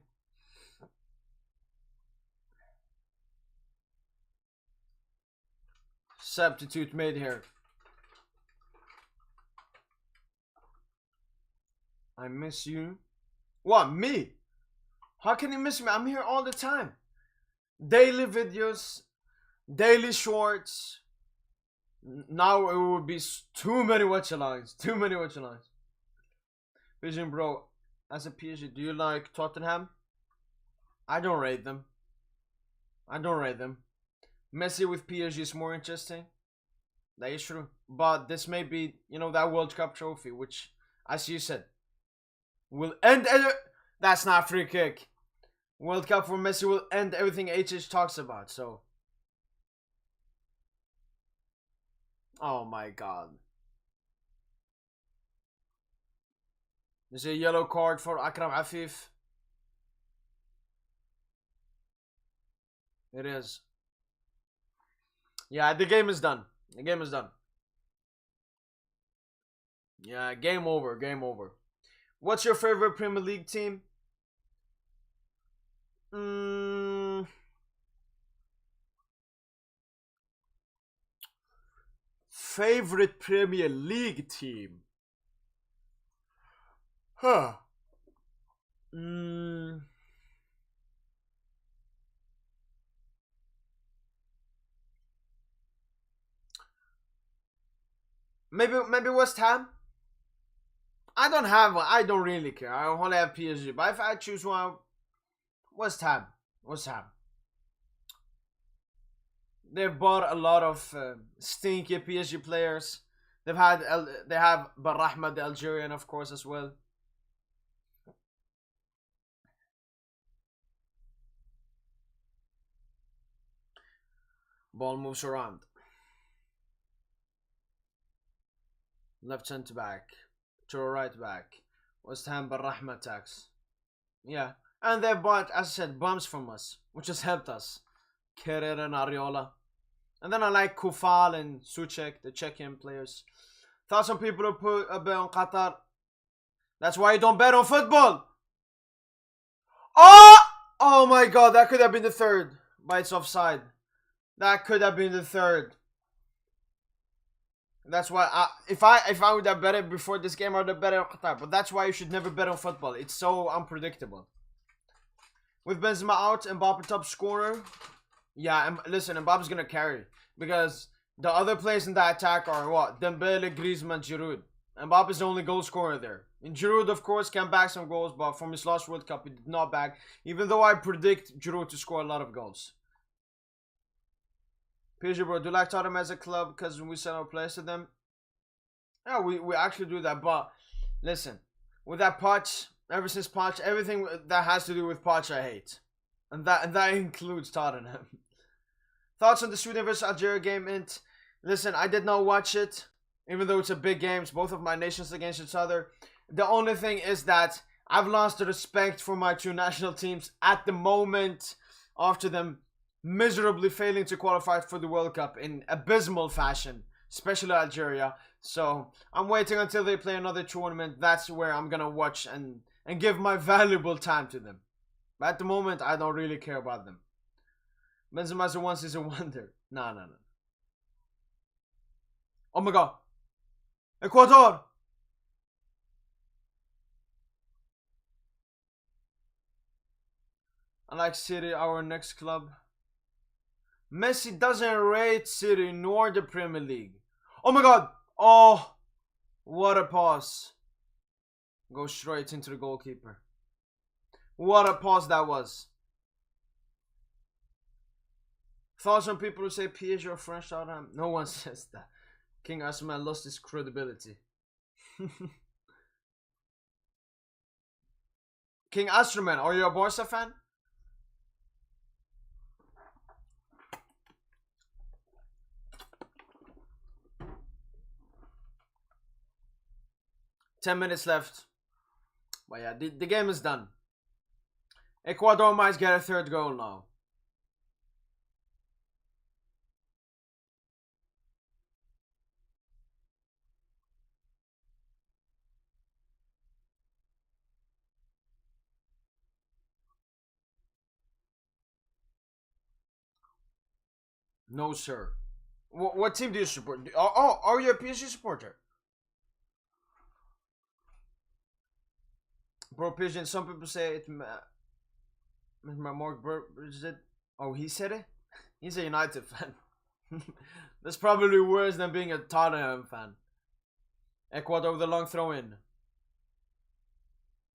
Substitute made here. I miss you. What, me? How can you miss me? I'm here all the time. Daily videos, daily shorts. Now it would be too many watch-alongs. Too many watch-alongs. Vision bro, as a PSG, do you like Tottenham? I don't rate them. I don't rate them. Messi with PSG is more interesting. That is true. But this may be, you know, that World Cup trophy, which, as you said, will end. That's not free kick. World Cup for Messi will end everything HH talks about. So, oh my God. There's a yellow card for Akram Afif. It is. Yeah, the game is done. The game is done. Yeah, game over. Game over. What's your favorite Premier League team? Favorite Premier League team? Huh. Maybe West Ham. I don't have one. I don't really care. I only have PSG. But if I choose one, West Ham. West Ham. They've bought a lot of stinky PSG players. They have Barrahma, the Algerian, of course, as well. Ball moves around. Left centre back to a right back. West Ham Barrahma attacks. Yeah. And they bought, as I said, bums from us, which has helped us. Kerrer and Ariola. And then I like Kufal and Suchek, the Czechian players. Thought some people would put a bet on Qatar. That's why you don't bet on football. Oh! Oh my God, that could have been the third. But it's offside. That could have been the third. That's why if I would have bet it before this game, I would have bet on Qatar. But that's why you should never bet on football. It's so unpredictable. With Benzema out, Mbappe top scorer. Yeah, listen, Mbappe's gonna carry. Because the other players in that attack are what? Dembele, Griezmann, Giroud. Mbappe's the only goal scorer there. And Giroud, of course, can bag some goals. But from his last World Cup, he did not bag. Even though I predict Giroud to score a lot of goals. PSG, bro, do you like Tottenham as a club because we sell our players to them? Yeah, we actually do that. But listen, with that Poch, ever since Poch, everything that has to do with Poch I hate. And that includes Tottenham. Thoughts on the Sweden vs Algeria game? And listen, I did not watch it, even though it's a big game. It's both of my nations against each other. The only thing is that I've lost the respect for my two national teams at the moment after them miserably failing to qualify for the World Cup in abysmal fashion, especially Algeria. So I'm waiting until they play another tournament. That's where I'm gonna watch and give my valuable time to them. But at the moment, I don't really care about them. Benzema's a one-season wonder. No. Oh my God. Ecuador. I like City, our next club. Messi doesn't rate City nor the Premier League. Oh my God. Oh, what a pass. Go straight into the goalkeeper. What a pass that was. Thoughts on people who say PSG or French Tottenham? No one says that. King Asman lost his credibility. King Astroman, are you a Barca fan? 10 minutes left. But yeah, the game is done. Ecuador might get a third goal now. No, sir. What team do you support? Are you a PSG supporter? Bro, Pigeon, some people say it's my Mark is it? Oh, he said it? He's a United fan. That's probably worse than being a Tottenham fan. Ecuador with a long throw in.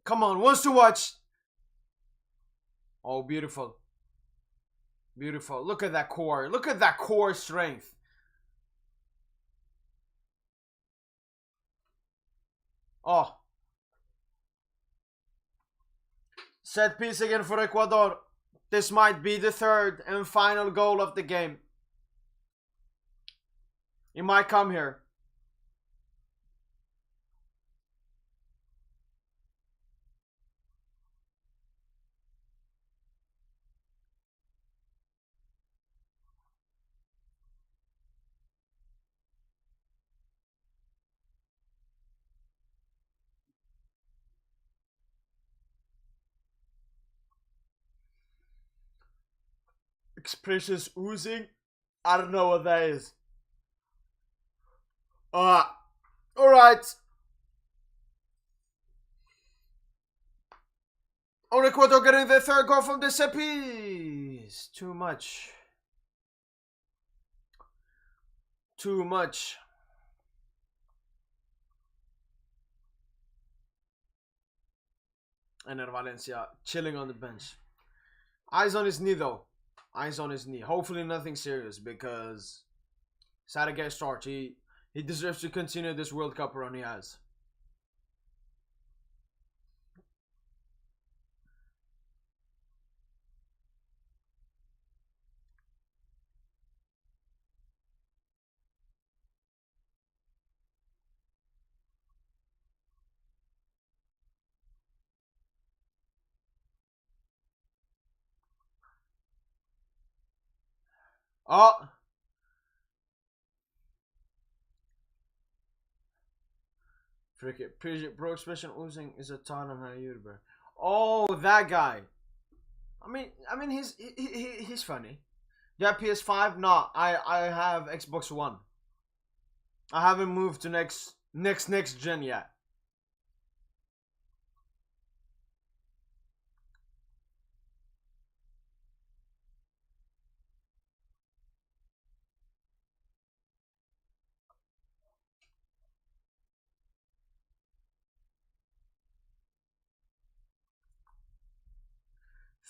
Come on, wants to watch. Oh, beautiful. Beautiful. Look at that core. Look at that core strength. Oh. Set piece again for Ecuador. This might be the third and final goal of the game. He might come here. Expressions oozing. I don't know what that is. Alright. On Ecuador getting the third goal from the set piece. Too much. Too much. And Valencia chilling on the bench. Eyes on his knee though. Eyes on his knee. Hopefully nothing serious because he's had a get start. He deserves to continue this World Cup run he has. Oh. Cricket. Bro, expression oozing is a Tottenham YouTuber. Oh, that guy. I mean, he's funny. You have PS5? No, I have Xbox One. I haven't moved to next gen yet.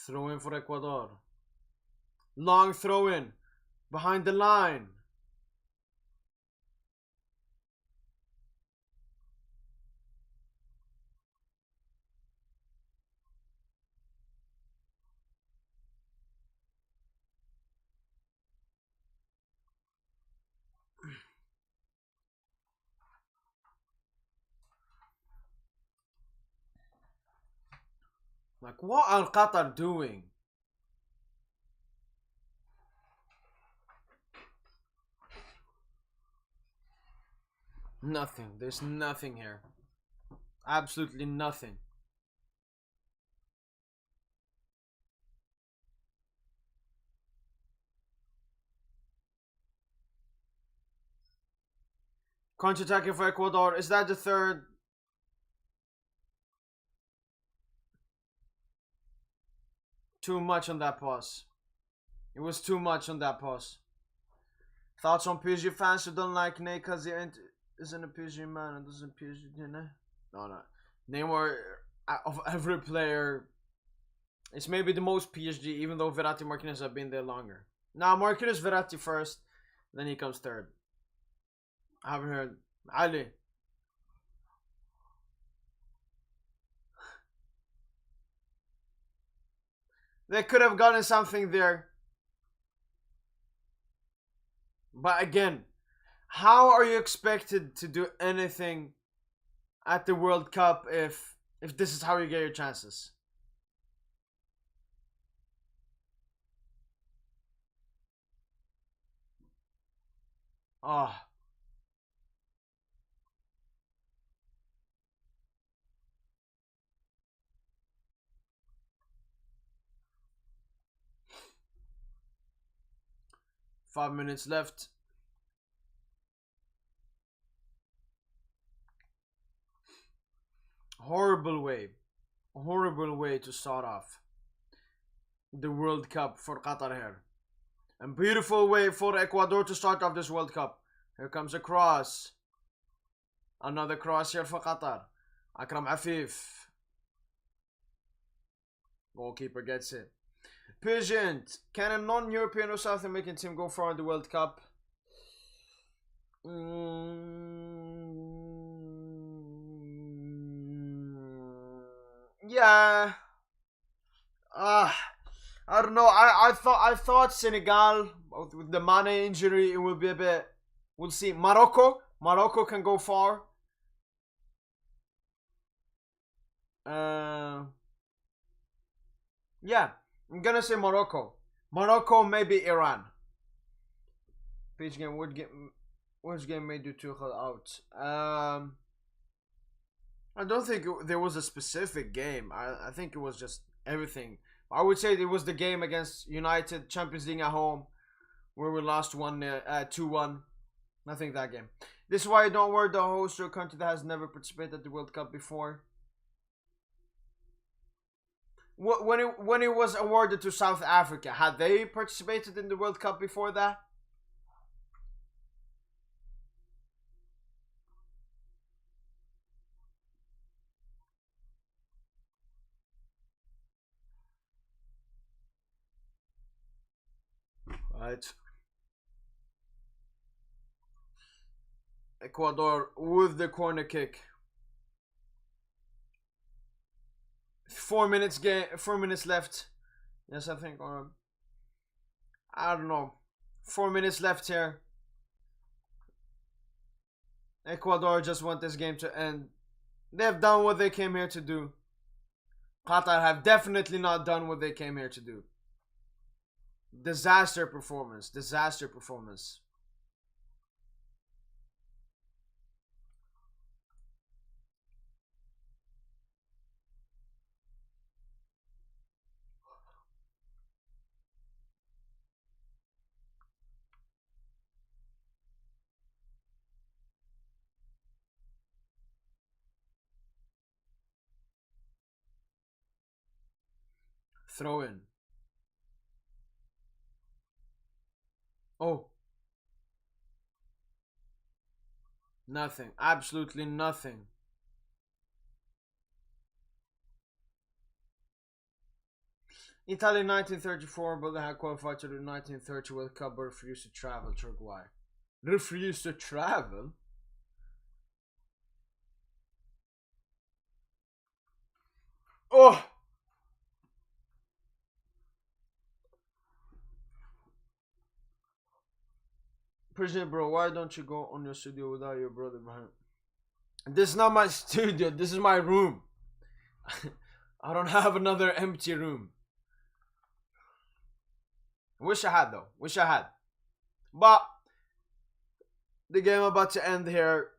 Throw in for Ecuador. Long throw in. Behind the line. Like, what are Qatar doing? Nothing. There's nothing here. Absolutely nothing. Counter-attacking for Ecuador. Is that the third? Too much on that pass. It was too much on that pass. Thoughts on PSG fans who don't like Ney because he isn't a PSG man and doesn't PSG, you know? No. Neymar, of every player, it's maybe the most PSG, even though Verratti and Marquinhos have been there longer. Now, Marquinhos, Verratti first, then he comes third. I haven't heard. Ali. They could have gotten something there. But again, how are you expected to do anything at the World Cup if this is how you get your chances. Ah, 5 minutes left. Horrible way to start off the World Cup for Qatar here. And beautiful way for Ecuador to start off this World Cup. Here comes a cross. Another cross here for Qatar. Akram Afif. Goalkeeper gets it. Pigeon. Can a non-European or South American team go far in the World Cup? Yeah. I don't know. I thought Senegal with the Mane injury it will be a bit. We'll see. Morocco can go far. Uh, yeah, I'm gonna say Morocco. Morocco, maybe Iran. Page game. Which game made you Tuchel out? I don't think there was a specific game. I think it was just everything. I would say it was the game against United Champions League at home where we lost 2-1. I think that game. This is why I don't worry the host or a country that has never participated at the World Cup before. When it was awarded to South Africa, had they participated in the World Cup before that? Right. Ecuador with the corner kick. 4 minutes game. 4 minutes left. Yes, I think. Or I don't know. 4 minutes left here. Ecuador just want this game to end. They've done what they came here to do. Qatar have definitely not done what they came here to do. Disaster performance. Disaster performance. Throw in. Oh, nothing. Absolutely nothing. Italy 1934, but they had qualified to the 1930 World Cup but refused to travel to Uruguay. Refused to travel? Oh! President, bro, why don't you go on your studio without your brother behind? This is not my studio, this is my room. I don't have another empty room. Wish I had though. Wish I had. But the game about to end here.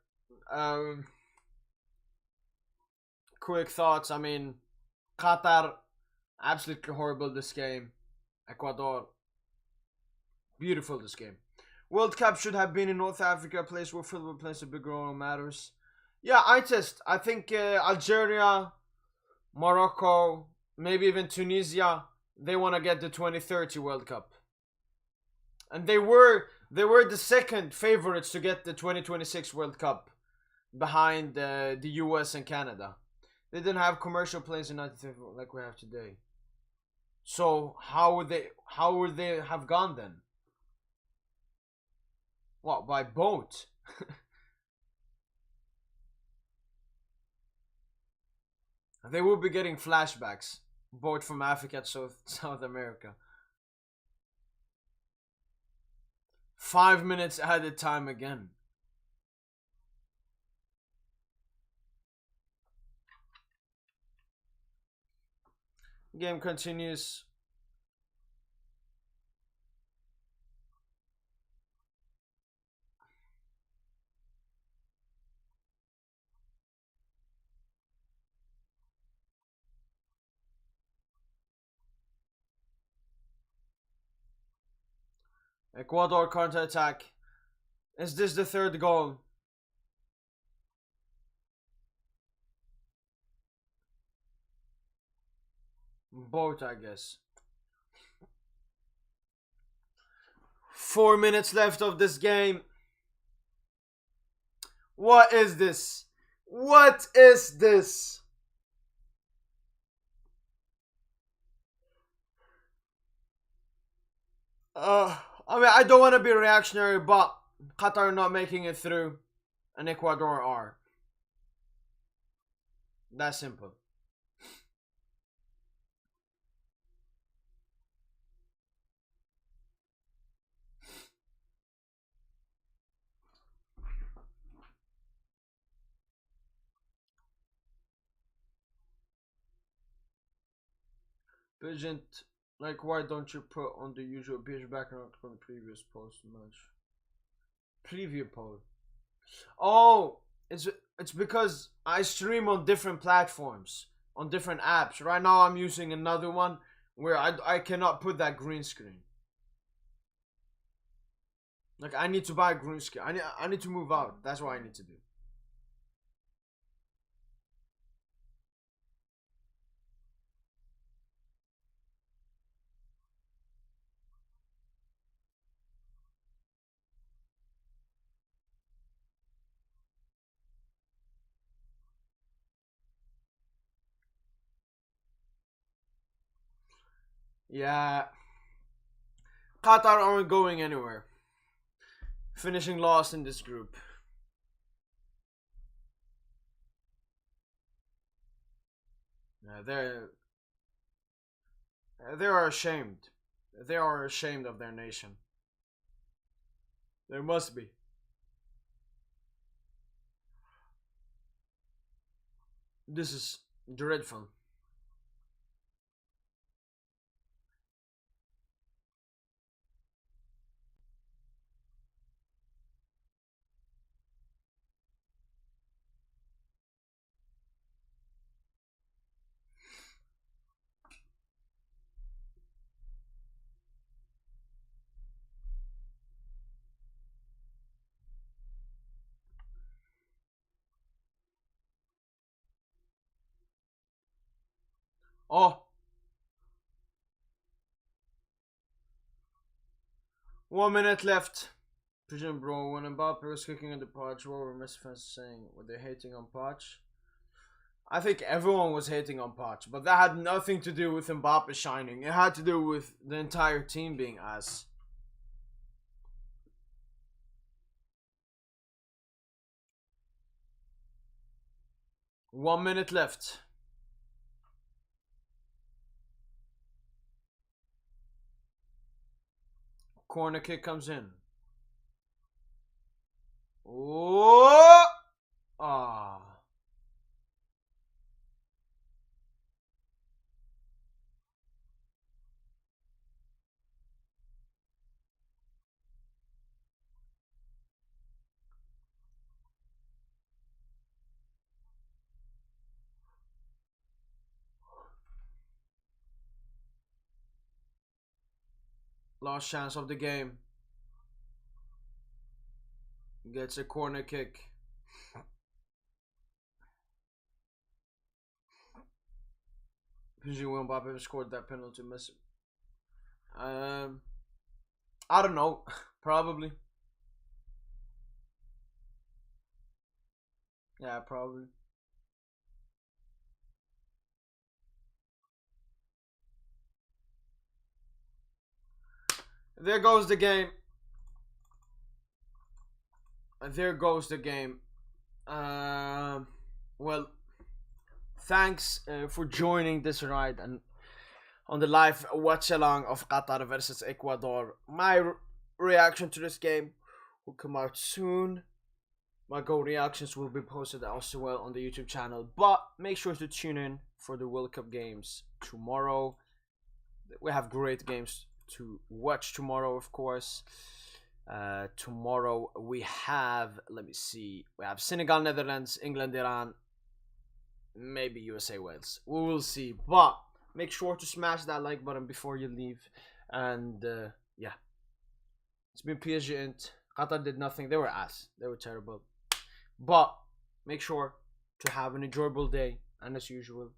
Quick thoughts. I mean, Qatar absolutely horrible this game. Ecuador beautiful this game. World Cup should have been in North Africa, a place where football plays a big role and matters. Yeah, I think Algeria, Morocco, maybe even Tunisia, they want to get the 2030 World Cup. And they were the second favorites to get the 2026 World Cup behind the US and Canada. They didn't have commercial planes in 1950 like we have today. So how would they have gone then? What, by boat? They will be getting flashbacks. Boat from Africa to South America. 5 minutes added time again. Game continues. Ecuador counter attack. Is this the third goal? Both, I guess. 4 minutes left of this game. What is this? What is this? I mean, I don't want to be reactionary, but Qatar not making it through, and Ecuador are. That simple. Pigeon, like, why don't you put on the usual page background from the previous post match? Preview post. Oh, it's because I stream on different platforms, on different apps. Right now I'm using another one where I cannot put that green screen. Like, I need to buy a green screen. I need to move out. That's what I need to do. Yeah. Qatar aren't going anywhere. Finishing last in this group. Yeah, they are ashamed. They are ashamed of their nation. There must be. This is dreadful. Oh, 1 minute left. Pigeon bro, when Mbappe was kicking in the Poch, what were Messi fans saying? Were they hating on Poch? I think everyone was hating on Poch, but that had nothing to do with Mbappe shining. It had to do with the entire team being ass. One minute left. Corner kick comes in. Oh! Ah. Last chance of the game. Gets a corner kick. Presumably Mbappe scored that penalty miss. I don't know. Probably. Yeah, probably. There goes the game. There goes the game. Well, thanks for joining this ride and on the live watch along of Qatar versus Ecuador. My reaction to this game will come out soon. My goal reactions will be posted also well on the YouTube channel, but make sure to tune in for the World Cup games tomorrow. We have great games to watch tomorrow, of course. Tomorrow we have, let me see, we have Senegal, Netherlands, England, Iran, maybe USA, Wales. We will see. But make sure to smash that like button before you leave. And yeah, it's been PSG Int. Qatar did nothing. They were ass. They were terrible. But make sure to have an enjoyable day. And as usual,